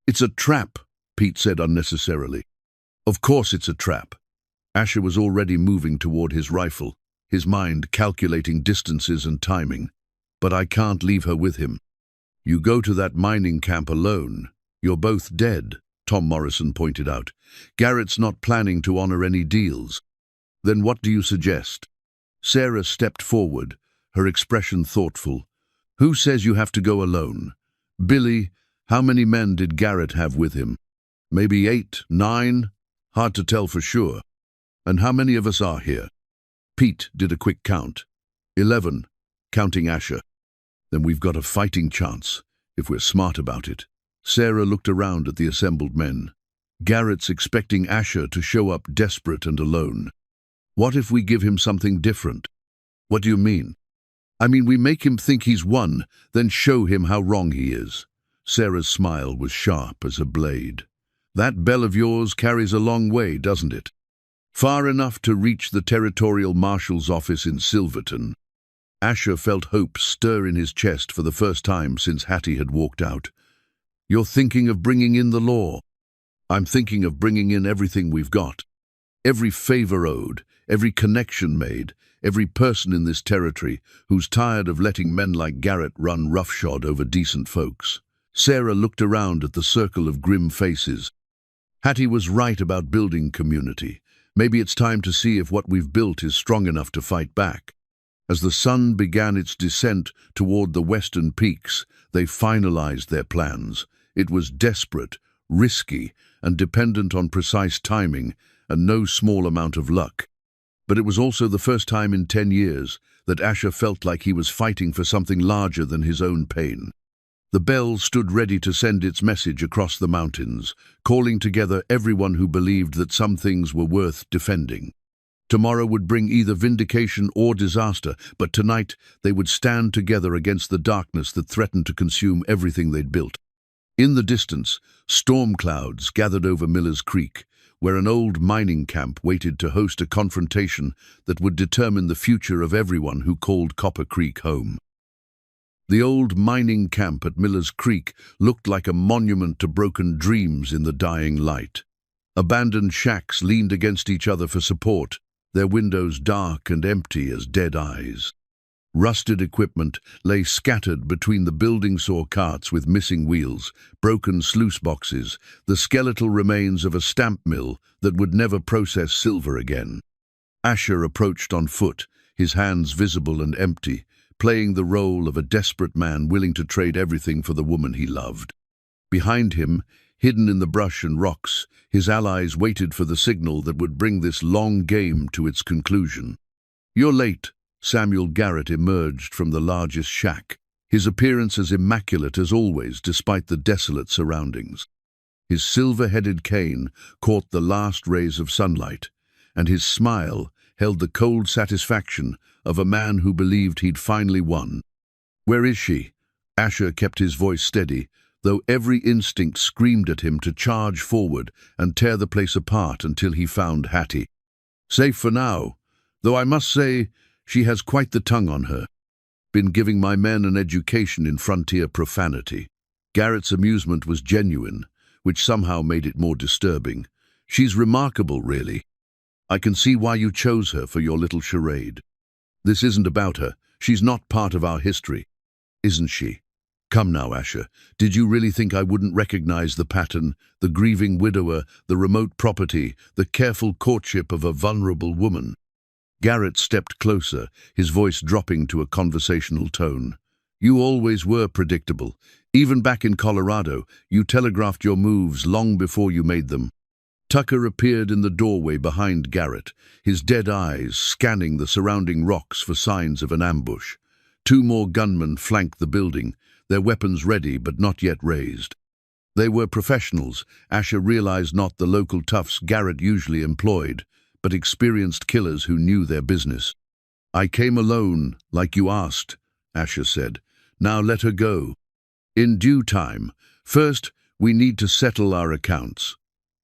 "It's a trap," Pete said unnecessarily. "Of course it's a trap." Asher was already moving toward his rifle, his mind calculating distances and timing. "But I can't leave her with him." "You go to that mining camp alone, you're both dead," Tom Morrison pointed out. "Garrett's not planning to honor any deals." "Then what do you suggest?" Sarah stepped forward, her expression thoughtful. "Who says you have to go alone? Billy, how many men did Garrett have with him? Maybe 8, 9? Hard to tell for sure. And how many of us are here?" Pete did a quick count. 11, counting Asher. "Then we've got a fighting chance, if we're smart about it." Sarah looked around at the assembled men. "Garrett's expecting Asher to show up desperate and alone. What if we give him something different?" "What do you mean?" "I mean we make him think he's won, then show him how wrong he is." Sarah's smile was sharp as a blade. "That bell of yours carries a long way, doesn't it? Far enough to reach the territorial marshal's office in Silverton." Asher felt hope stir in his chest for the first time since Hattie had walked out. "You're thinking of bringing in the law?" "I'm thinking of bringing in everything we've got. Every favor owed, every connection made, every person in this territory who's tired of letting men like Garrett run roughshod over decent folks." Sarah looked around at the circle of grim faces. Hattie was right about building community. Maybe it's time to see if what we've built is strong enough to fight back. As the sun began its descent toward the western peaks, they finalized their plans. It was desperate, risky, and dependent on precise timing and no small amount of luck. But it was also the first time in 10 years that Asher felt like he was fighting for something larger than his own pain. The bell stood ready to send its message across the mountains, calling together everyone who believed that some things were worth defending. Tomorrow would bring either vindication or disaster, but tonight they would stand together against the darkness that threatened to consume everything they'd built. In the distance, storm clouds gathered over Miller's Creek, where an old mining camp waited to host a confrontation that would determine the future of everyone who called Copper Creek home. The old mining camp at Miller's Creek looked like a monument to broken dreams in the dying light. Abandoned shacks leaned against each other for support, their windows dark and empty as dead eyes. Rusted equipment lay scattered between the building saw carts with missing wheels, broken sluice boxes, the skeletal remains of a stamp mill that would never process silver again. Asher approached on foot, his hands visible and empty, playing the role of a desperate man willing to trade everything for the woman he loved. Behind him, hidden in the brush and rocks, his allies waited for the signal that would bring this long game to its conclusion. "You're late." Samuel Garrett emerged from the largest shack, his appearance as immaculate as always despite the desolate surroundings. His silver-headed cane caught the last rays of sunlight, and his smile held the cold satisfaction of a man who believed he'd finally won. "Where is she?" Asher kept his voice steady, though every instinct screamed at him to charge forward and tear the place apart until he found Hattie. "Safe for now, though I must say she has quite the tongue on her. Been giving my men an education in frontier profanity." Garrett's amusement was genuine, which somehow made it more disturbing. "She's remarkable, really. I can see why you chose her for your little charade. This isn't about her. She's not part of our history, isn't she? Come now, Asher. Did you really think I wouldn't recognize the pattern, the grieving widower, the remote property, the careful courtship of a vulnerable woman?" Garrett stepped closer, his voice dropping to a conversational tone. "You always were predictable. Even back in Colorado, you telegraphed your moves long before you made them." Tucker appeared in the doorway behind Garrett, his dead eyes scanning the surrounding rocks for signs of an ambush. Two more gunmen flanked the building, their weapons ready but not yet raised. They were professionals. Asher realized, not the local toughs Garrett usually employed, but experienced killers who knew their business. "I came alone, like you asked," Asher said. "Now let her go. In due time. First, we need to settle our accounts."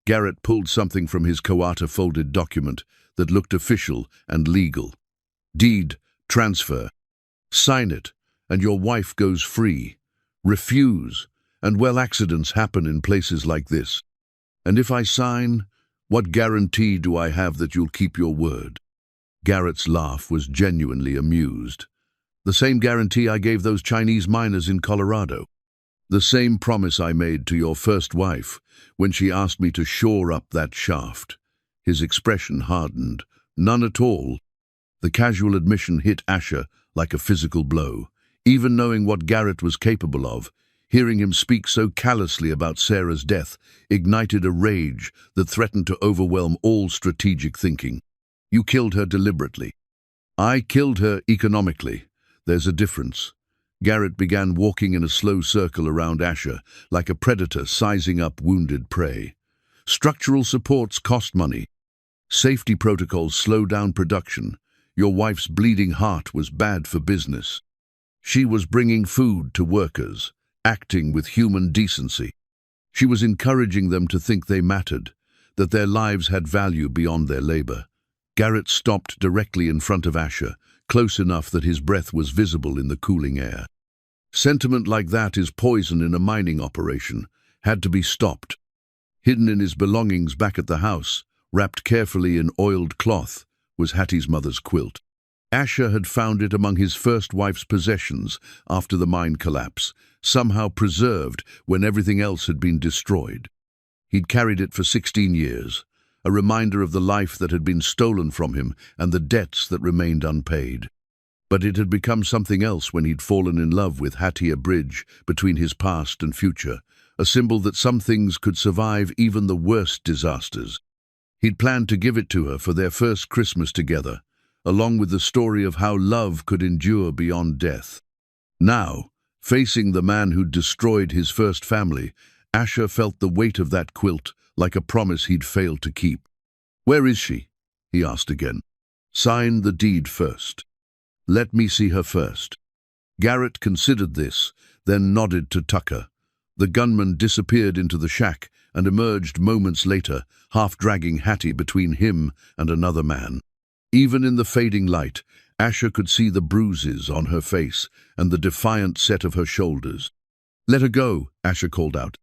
Garrett pulled something from his coata-folded document that looked official and legal. "Deed, transfer. Sign it, and your wife goes free. Refuse, and well, accidents happen in places like this. And if I sign, what guarantee do I have that you'll keep your word?" Garrett's laugh was genuinely amused. "The same guarantee I gave those Chinese miners in Colorado. The same promise I made to your first wife when she asked me to shore up that shaft." His expression hardened. "None at all." The casual admission hit Asher like a physical blow. Even knowing what Garrett was capable of, hearing him speak so callously about Sarah's death ignited a rage that threatened to overwhelm all strategic thinking. "You killed her deliberately." "I killed her economically. There's a difference." Garrett began walking in a slow circle around Asher, like a predator sizing up wounded prey. "Structural supports cost money. Safety protocols slow down production. Your wife's bleeding heart was bad for business. She was bringing food to workers, acting with human decency. She was encouraging them to think they mattered, that their lives had value beyond their labor." Garrett stopped directly in front of Asher, close enough that his breath was visible in the cooling air. "Sentiment like that is poison in a mining operation. Had to be stopped." Hidden in his belongings back at the house, wrapped carefully in oiled cloth, was Hattie's mother's quilt. Asher had found it among his first wife's possessions after the mine collapse, somehow preserved when everything else had been destroyed. He'd carried it for 16 years, a reminder of the life that had been stolen from him and the debts that remained unpaid. But it had become something else when he'd fallen in love with Hattie, a bridge between his past and future, a symbol that some things could survive even the worst disasters. He'd planned to give it to her for their first Christmas together, along with the story of how love could endure beyond death. Now, facing the man who'd destroyed his first family, Asher felt the weight of that quilt like a promise he'd failed to keep. "Where is she?" he asked again. "Sign the deed first." "Let me see her first." Garrett considered this, then nodded to Tucker. The gunman disappeared into the shack and emerged moments later, half dragging Hattie between him and another man. Even in the fading light, Asher could see the bruises on her face and the defiant set of her shoulders. "Let her go," Asher called out.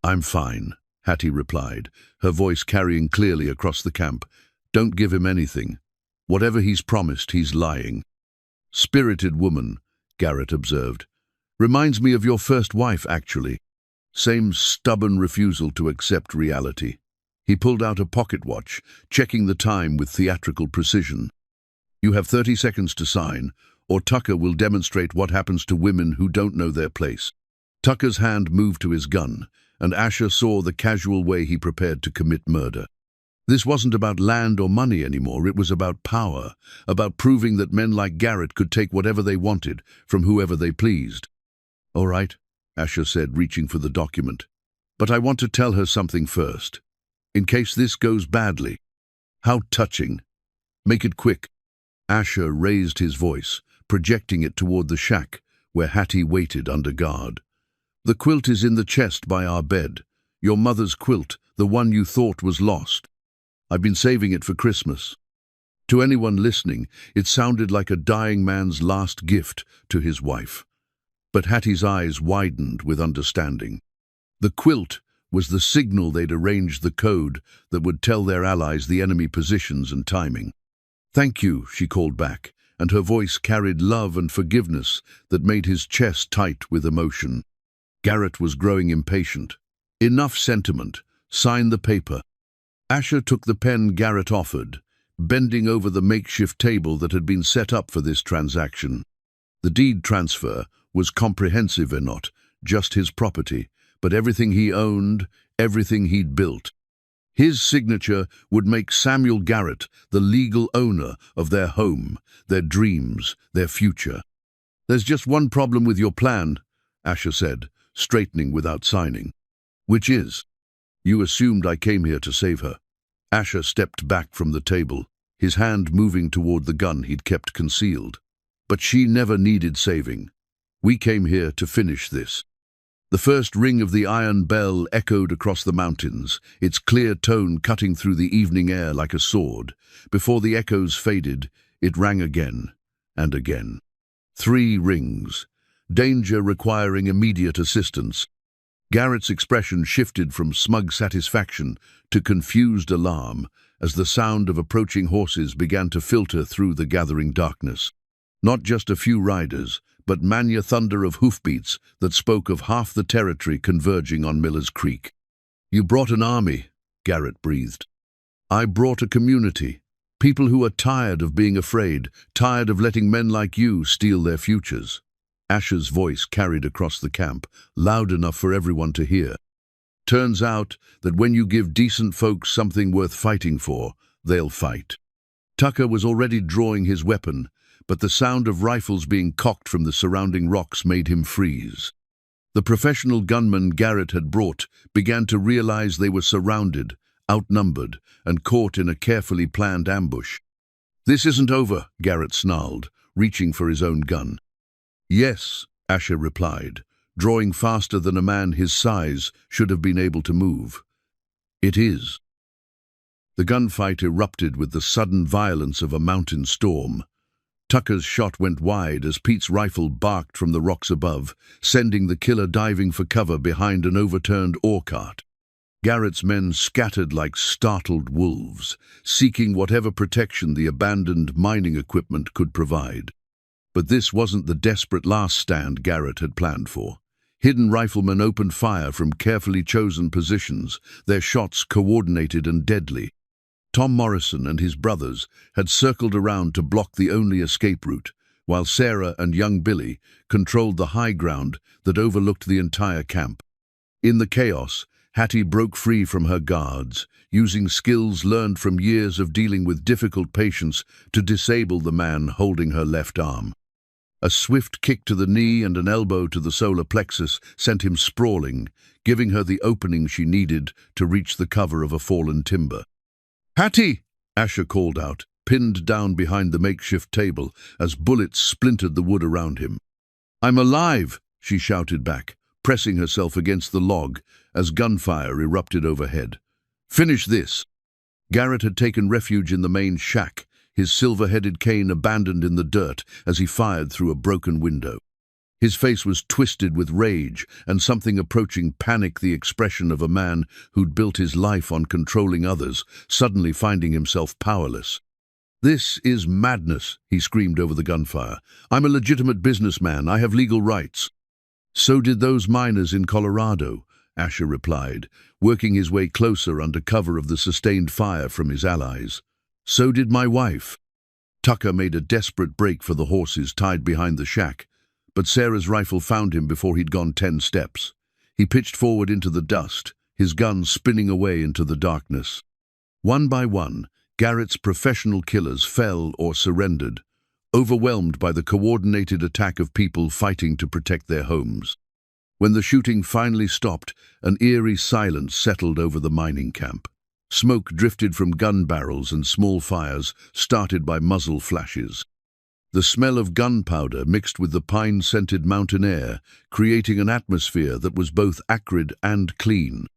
"I'm fine," Hattie replied, her voice carrying clearly across the camp. "Don't give him anything. Whatever he's promised, he's lying." Spirited woman, Garrett observed. Reminds me of your first wife, actually. Same stubborn refusal to accept reality. He pulled out a pocket watch, checking the time with theatrical precision. You have 30 seconds to sign, or Tucker will demonstrate what happens to women who don't know their place. Tucker's hand moved to his gun, and Asher saw the casual way he prepared to commit murder. This wasn't about land or money anymore, it was about power, about proving that men like Garrett could take whatever they wanted from whoever they pleased. All right, Asher said, reaching for the document. But I want to tell her something first, in case this goes badly. How touching. Make it quick. Asher raised his voice, projecting it toward the shack where Hattie waited under guard. The quilt is in the chest by our bed. Your mother's quilt, the one you thought was lost. I've been saving it for Christmas. To anyone listening, it sounded like a dying man's last gift to his wife. But Hattie's eyes widened with understanding. The quilt was the signal they'd arranged the code that would tell their allies the enemy positions and timing. Thank you, she called back, and her voice carried love and forgiveness that made his chest tight with emotion. Garrett was growing impatient. Enough sentiment. Sign the paper. Asher took the pen Garrett offered, bending over the makeshift table that had been set up for this transaction. The deed transfer was comprehensive and not just his property, but everything he owned, everything he'd built. His signature would make Samuel Garrett the legal owner of their home, their dreams, their future. There's just one problem with your plan, Asher said, straightening without signing. Which is? You assumed I came here to save her. Asher stepped back from the table, his hand moving toward the gun he'd kept concealed. But she never needed saving. We came here to finish this. The first ring of the iron bell echoed across the mountains, its clear tone cutting through the evening air like a sword. Before the echoes faded, it rang again and again. 3 rings. Danger requiring immediate assistance. Garrett's expression shifted from smug satisfaction to confused alarm as the sound of approaching horses began to filter through the gathering darkness. Not just a few riders, but mania thunder of hoofbeats that spoke of half the territory converging on Miller's Creek. You brought an army, Garrett breathed. I brought a community. People who are tired of being afraid, tired of letting men like you steal their futures. Asher's voice carried across the camp, loud enough for everyone to hear. Turns out that when you give decent folks something worth fighting for, they'll fight. Tucker was already drawing his weapon, but the sound of rifles being cocked from the surrounding rocks made him freeze. The professional gunmen Garrett had brought began to realize they were surrounded, outnumbered, and caught in a carefully planned ambush. This isn't over, Garrett snarled, reaching for his own gun. Yes, Asher replied, drawing faster than a man his size should have been able to move. It is. The gunfight erupted with the sudden violence of a mountain storm. Tucker's shot went wide as Pete's rifle barked from the rocks above, sending the killer diving for cover behind an overturned ore cart. Garrett's men scattered like startled wolves, seeking whatever protection the abandoned mining equipment could provide. But this wasn't the desperate last stand Garrett had planned for. Hidden riflemen opened fire from carefully chosen positions, their shots coordinated and deadly. Tom Morrison and his brothers had circled around to block the only escape route, while Sarah and young Billy controlled the high ground that overlooked the entire camp. In the chaos, Hattie broke free from her guards, using skills learned from years of dealing with difficult patients to disable the man holding her left arm. A swift kick to the knee and an elbow to the solar plexus sent him sprawling, giving her the opening she needed to reach the cover of a fallen timber. "Hattie!" Asher called out, pinned down behind the makeshift table as bullets splintered the wood around him. "I'm alive!" she shouted back, pressing herself against the log as gunfire erupted overhead. "Finish this!" Garrett had taken refuge in the main shack, his silver-headed cane abandoned in the dirt as he fired through a broken window. His face was twisted with rage and something approaching panic, the expression of a man who'd built his life on controlling others, suddenly finding himself powerless. "This is madness," he screamed over the gunfire. "I'm a legitimate businessman. I have legal rights." "So did those miners in Colorado," Asher replied, working his way closer under cover of the sustained fire from his allies. "So did my wife." Tucker made a desperate break for the horses tied behind the shack, but Sarah's rifle found him before he'd gone 10 steps. He pitched forward into the dust, his gun spinning away into the darkness. One by one, Garrett's professional killers fell or surrendered, overwhelmed by the coordinated attack of people fighting to protect their homes. When the shooting finally stopped, an eerie silence settled over the mining camp. Smoke drifted from gun barrels and small fires started by muzzle flashes. The smell of gunpowder mixed with the pine-scented mountain air, creating an atmosphere that was both acrid and clean.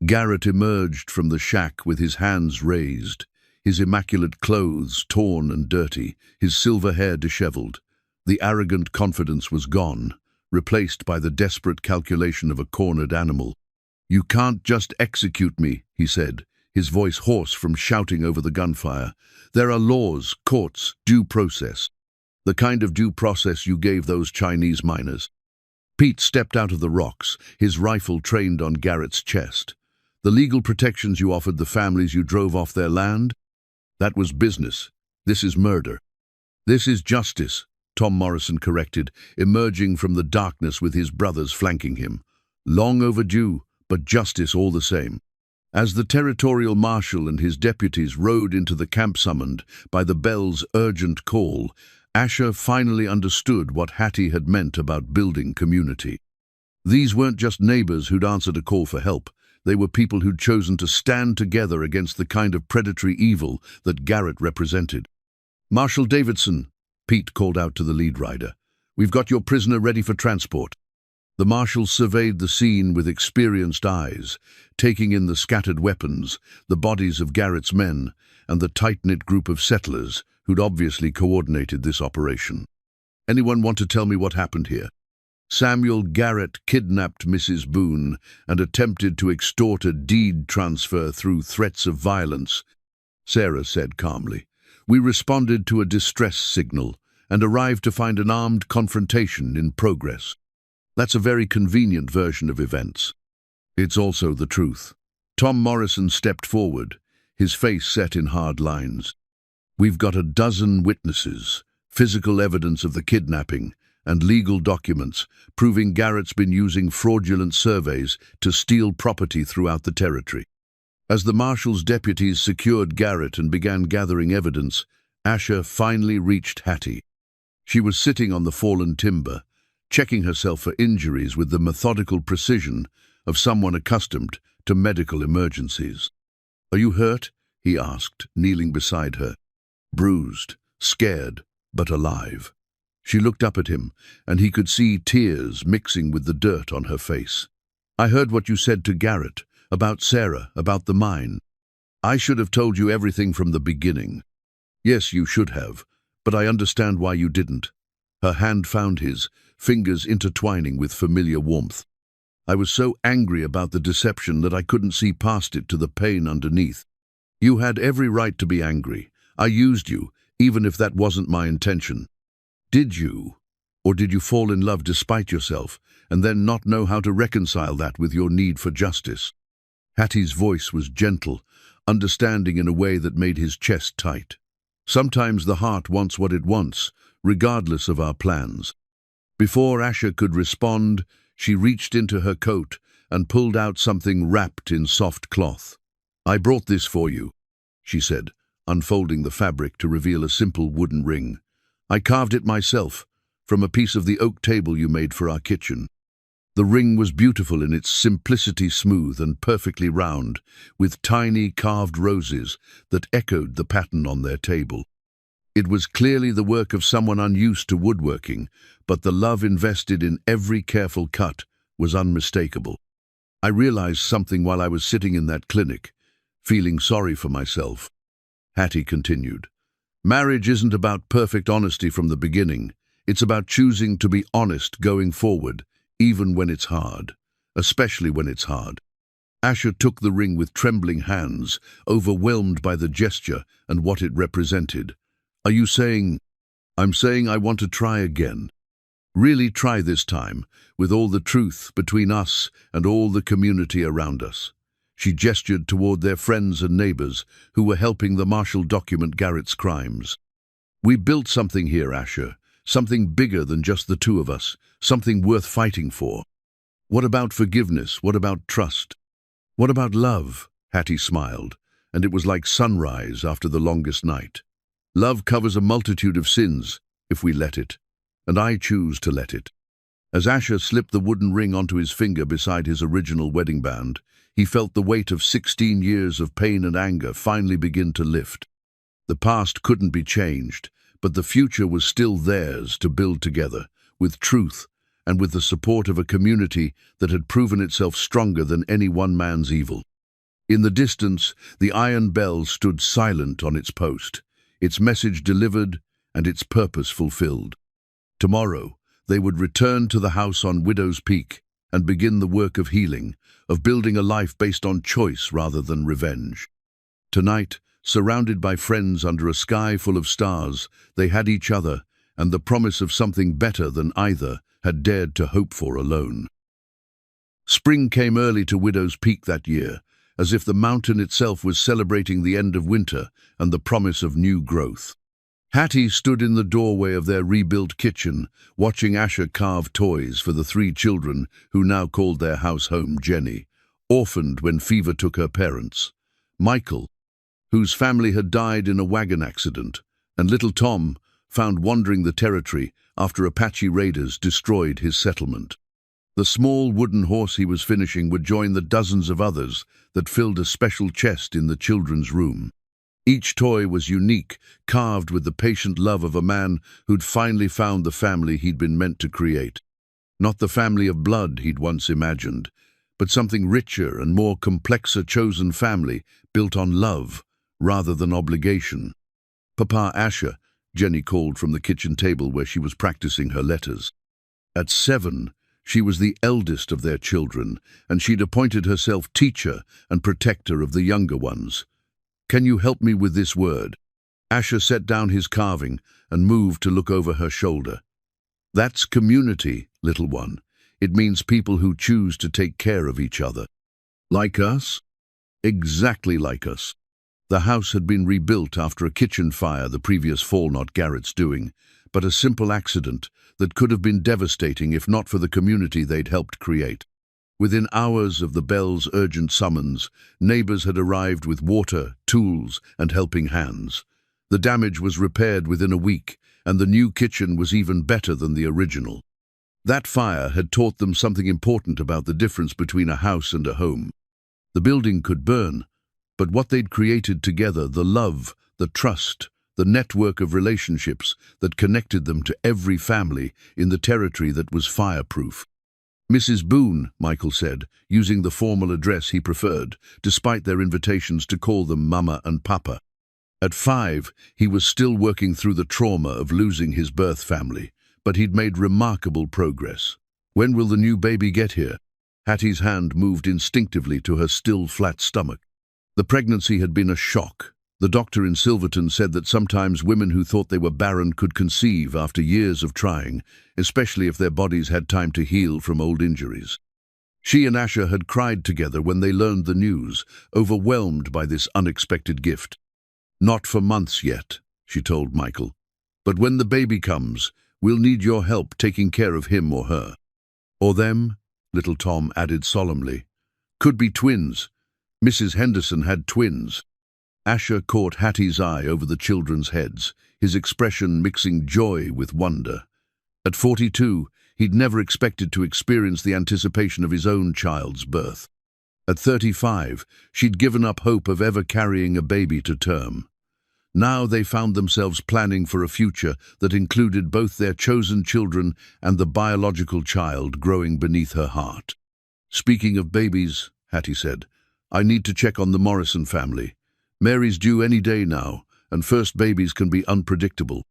Garrett emerged from the shack with his hands raised, his immaculate clothes torn and dirty, his silver hair disheveled. The arrogant confidence was gone, replaced by the desperate calculation of a cornered animal. "You can't just execute me," he said, his voice hoarse from shouting over the gunfire. "There are laws, courts, due process. The kind of due process you gave those Chinese miners." Pete stepped out of the rocks, his rifle trained on Garrett's chest. "The legal protections you offered the families you drove off their land? That was business. This is murder." "This is justice," Tom Morrison corrected, emerging from the darkness with his brothers flanking him. "Long overdue, but justice all the same." As the territorial marshal and his deputies rode into the camp summoned by the bell's urgent call, Asher finally understood what Hattie had meant about building community. These weren't just neighbors who'd answered a call for help. They were people who'd chosen to stand together against the kind of predatory evil that Garrett represented. "Marshal Davidson," Pete called out to the lead rider, "we've got your prisoner ready for transport." The marshal surveyed the scene with experienced eyes, taking in the scattered weapons, the bodies of Garrett's men, and the tight-knit group of settlers who'd obviously coordinated this operation. "Anyone want to tell me what happened here?" "Samuel Garrett kidnapped Mrs. Boone and attempted to extort a deed transfer through threats of violence," Sarah said calmly. "We responded to a distress signal and arrived to find an armed confrontation in progress." That's a very convenient version of events. It's also the truth. Tom Morrison stepped forward, his face set in hard lines. "We've got a dozen witnesses, physical evidence of the kidnapping, and legal documents proving Garrett's been using fraudulent surveys to steal property throughout the territory." As the marshal's deputies secured Garrett and began gathering evidence, Asher finally reached Hattie. She was sitting on the fallen timber, checking herself for injuries with the methodical precision of someone accustomed to medical emergencies. "Are you hurt?" he asked, kneeling beside her. "Bruised, scared, but alive." She looked up at him, and he could see tears mixing with the dirt on her face. "I heard what you said to Garrett, about Sarah, about the mine. I should have told you everything from the beginning." "Yes, you should have, but I understand why you didn't." Her hand found his, fingers intertwining with familiar warmth. "I was so angry about the deception that I couldn't see past it to the pain underneath." "You had every right to be angry. I used you, even if that wasn't my intention." "Did you? Or did you fall in love despite yourself, and then not know how to reconcile that with your need for justice?" Hattie's voice was gentle, understanding in a way that made his chest tight. "Sometimes the heart wants what it wants, regardless of our plans." Before Asher could respond, she reached into her coat and pulled out something wrapped in soft cloth. "I brought this for you," she said, unfolding the fabric to reveal a simple wooden ring. "I carved it myself, from a piece of the oak table you made for our kitchen." The ring was beautiful in its simplicity, smooth and perfectly round, with tiny carved roses that echoed the pattern on their table. It was clearly the work of someone unused to woodworking, but the love invested in every careful cut was unmistakable. "I realized something while I was sitting in that clinic, feeling sorry for myself," Hattie continued. "Marriage isn't about perfect honesty from the beginning. It's about choosing to be honest going forward, even when it's hard, especially when it's hard." Asher took the ring with trembling hands, overwhelmed by the gesture and what it represented. "Are you saying—" "I'm saying I want to try again. Really try this time, with all the truth between us and all the community around us." She gestured toward their friends and neighbors who were helping the marshal document Garrett's crimes. "We built something here, Asher, something bigger than just the two of us, something worth fighting for. What about forgiveness? What about trust? What about love?" Hattie smiled, and it was like sunrise after the longest night. "Love covers a multitude of sins, if we let it, and I choose to let it." As Asher slipped the wooden ring onto his finger beside his original wedding band, he felt the weight of 16 years of pain and anger finally begin to lift. The past couldn't be changed, but the future was still theirs to build together, with truth and with the support of a community that had proven itself stronger than any one man's evil. In the distance, the iron bell stood silent on its post, its message delivered and its purpose fulfilled. Tomorrow, they would return to the house on Widow's Peak and begin the work of healing, of building a life based on choice rather than revenge. Tonight, surrounded by friends under a sky full of stars, they had each other and the promise of something better than either had dared to hope for alone. Spring came early to Widow's Peak that year, as if the mountain itself was celebrating the end of winter and the promise of new growth. Hattie stood in the doorway of their rebuilt kitchen, watching Asher carve toys for the 3 children who now called their house home Jenny, orphaned when fever took her parents, Michael, whose family had died in a wagon accident, and little Tom, found wandering the territory after Apache raiders destroyed his settlement. The small wooden horse he was finishing would join the dozens of others that filled a special chest in the children's room. Each toy was unique, carved with the patient love of a man who'd finally found the family he'd been meant to create. Not the family of blood he'd once imagined, but something richer and more complex, a chosen family built on love rather than obligation. "Papa Asher," Jenny called from the kitchen table where she was practicing her letters. At 7, she was the eldest of their children, and she'd appointed herself teacher and protector of the younger ones. "Can you help me with this word?" Asher set down his carving and moved to look over her shoulder. "That's community, little one. It means people who choose to take care of each other." "Like us?" "Exactly like us." The house had been rebuilt after a kitchen fire the previous fall, not Garrett's doing, but a simple accident that could have been devastating if not for the community they'd helped create. Within hours of the bell's urgent summons, neighbors had arrived with water, tools, and helping hands. The damage was repaired within a week, and the new kitchen was even better than the original. That fire had taught them something important about the difference between a house and a home. The building could burn, but what they'd created together, the love, the trust, the network of relationships that connected them to every family in the territory that was fireproof. "Mrs. Boone," Michael said, using the formal address he preferred, despite their invitations to call them Mama and Papa. At 5, he was still working through the trauma of losing his birth family, but he'd made remarkable progress. "When will the new baby get here?" Hattie's hand moved instinctively to her still flat stomach. The pregnancy had been a shock. The doctor in Silverton said that sometimes women who thought they were barren could conceive after years of trying, especially if their bodies had time to heal from old injuries. She and Asher had cried together when they learned the news, overwhelmed by this unexpected gift. "Not for months yet," she told Michael. "But when the baby comes, we'll need your help taking care of him or her." "Or them," little Tom added solemnly. "Could be twins. Mrs. Henderson had twins." Asher caught Hattie's eye over the children's heads, his expression mixing joy with wonder. At 42, he'd never expected to experience the anticipation of his own child's birth. At 35, she'd given up hope of ever carrying a baby to term. Now they found themselves planning for a future that included both their chosen children and the biological child growing beneath her heart. "Speaking of babies," Hattie said, "I need to check on the Morrison family. Mary's due any day now, and first babies can be unpredictable."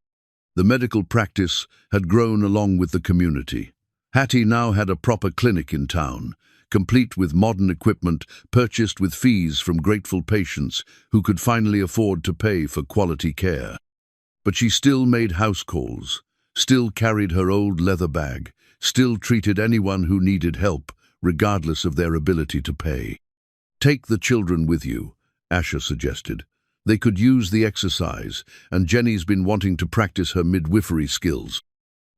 The medical practice had grown along with the community. Hattie now had a proper clinic in town, complete with modern equipment purchased with fees from grateful patients who could finally afford to pay for quality care. But she still made house calls, still carried her old leather bag, still treated anyone who needed help, regardless of their ability to pay. "Take the children with you," Asher suggested. "They could use the exercise, and Jenny's been wanting to practice her midwifery skills."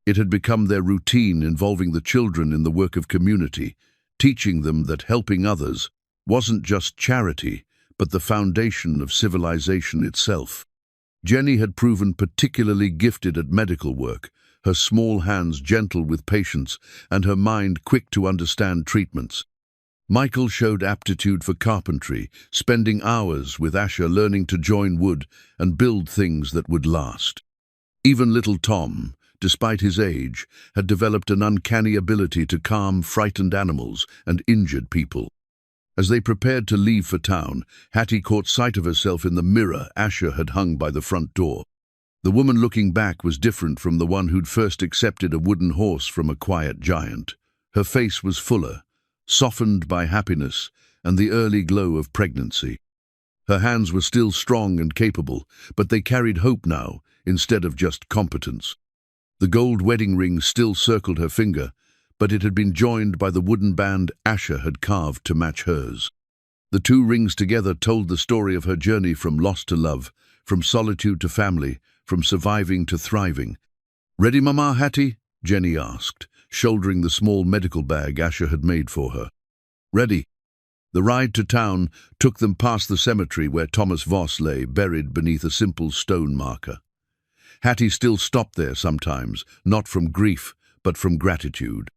It had become their routine, involving the children in the work of community, teaching them that helping others wasn't just charity, but the foundation of civilization itself. Jenny had proven particularly gifted at medical work, her small hands gentle with patients and her mind quick to understand treatments. Michael showed aptitude for carpentry, spending hours with Asher learning to join wood and build things that would last. Even little Tom, despite his age, had developed an uncanny ability to calm frightened animals and injured people. As they prepared to leave for town, Hattie caught sight of herself in the mirror Asher had hung by the front door. The woman looking back was different from the one who'd first accepted a wooden horse from a quiet giant. Her face was fuller, softened by happiness and the early glow of pregnancy. Her hands were still strong and capable, but they carried hope now, instead of just competence. The gold wedding ring still circled her finger, but it had been joined by the wooden band Asher had carved to match hers. The two rings together told the story of her journey from loss to love, from solitude to family, from surviving to thriving. "Ready, Mama, Hattie?" Jenny asked, shouldering the small medical bag Asher had made for her. "Ready." The ride to town took them past the cemetery where Thomas Voss lay, buried beneath a simple stone marker. Hattie still stopped there sometimes, not from grief, but from gratitude.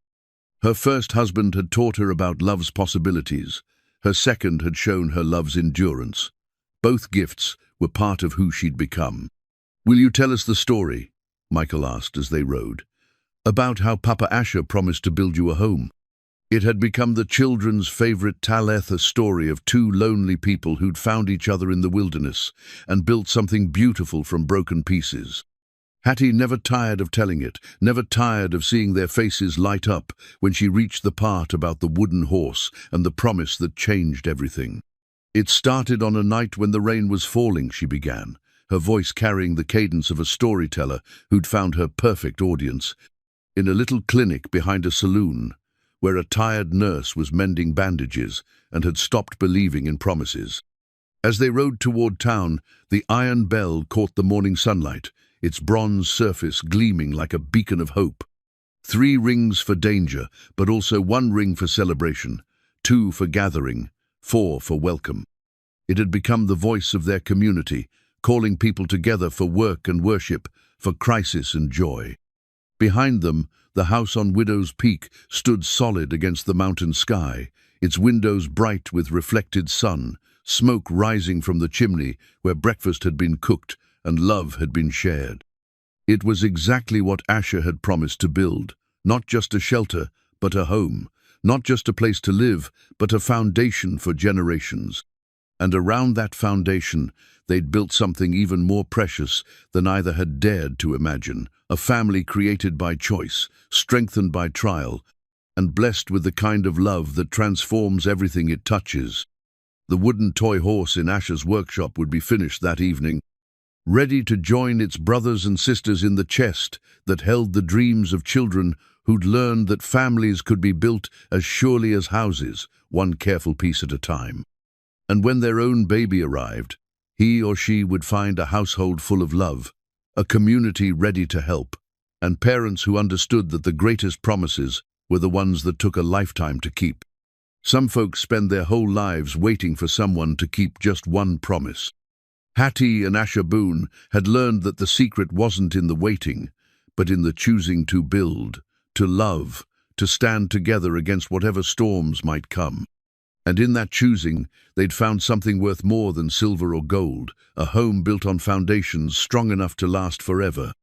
Her first husband had taught her about love's possibilities. Her second had shown her love's endurance. Both gifts were part of who she'd become. "Will you tell us the story?" Michael asked as they rode. "About how Papa Asher promised to build you a home." It had become the children's favorite Taletha story of two lonely people who'd found each other in the wilderness and built something beautiful from broken pieces. Hattie never tired of telling it, never tired of seeing their faces light up when she reached the part about the wooden horse and the promise that changed everything. "It started on a night when the rain was falling," she began, her voice carrying the cadence of a storyteller who'd found her perfect audience, "in a little clinic behind a saloon, where a tired nurse was mending bandages and had stopped believing in promises. As they rode toward town, the iron bell caught the morning sunlight, its bronze surface gleaming like a beacon of hope. 3 rings for danger, but also 1 ring for celebration, 2 for gathering, 4 for welcome. It had become the voice of their community, calling people together for work and worship, for crisis and joy. Behind them, the house on Widow's Peak stood solid against the mountain sky, its windows bright with reflected sun, smoke rising from the chimney where breakfast had been cooked and love had been shared. It was exactly what Asher had promised to build, not just a shelter, but a home, not just a place to live, but a foundation for generations. And around that foundation, they'd built something even more precious than either had dared to imagine, a family created by choice, strengthened by trial, and blessed with the kind of love that transforms everything it touches. The wooden toy horse in Asher's workshop would be finished that evening, ready to join its brothers and sisters in the chest that held the dreams of children who'd learned that families could be built as surely as houses, one careful piece at a time. And when their own baby arrived, he or she would find a household full of love, a community ready to help, and parents who understood that the greatest promises were the ones that took a lifetime to keep. Some folks spend their whole lives waiting for someone to keep just one promise. Hattie and Asher Boone had learned that the secret wasn't in the waiting, but in the choosing to build, to love, to stand together against whatever storms might come. And in that choosing, they'd found something worth more than silver or gold, a home built on foundations strong enough to last forever.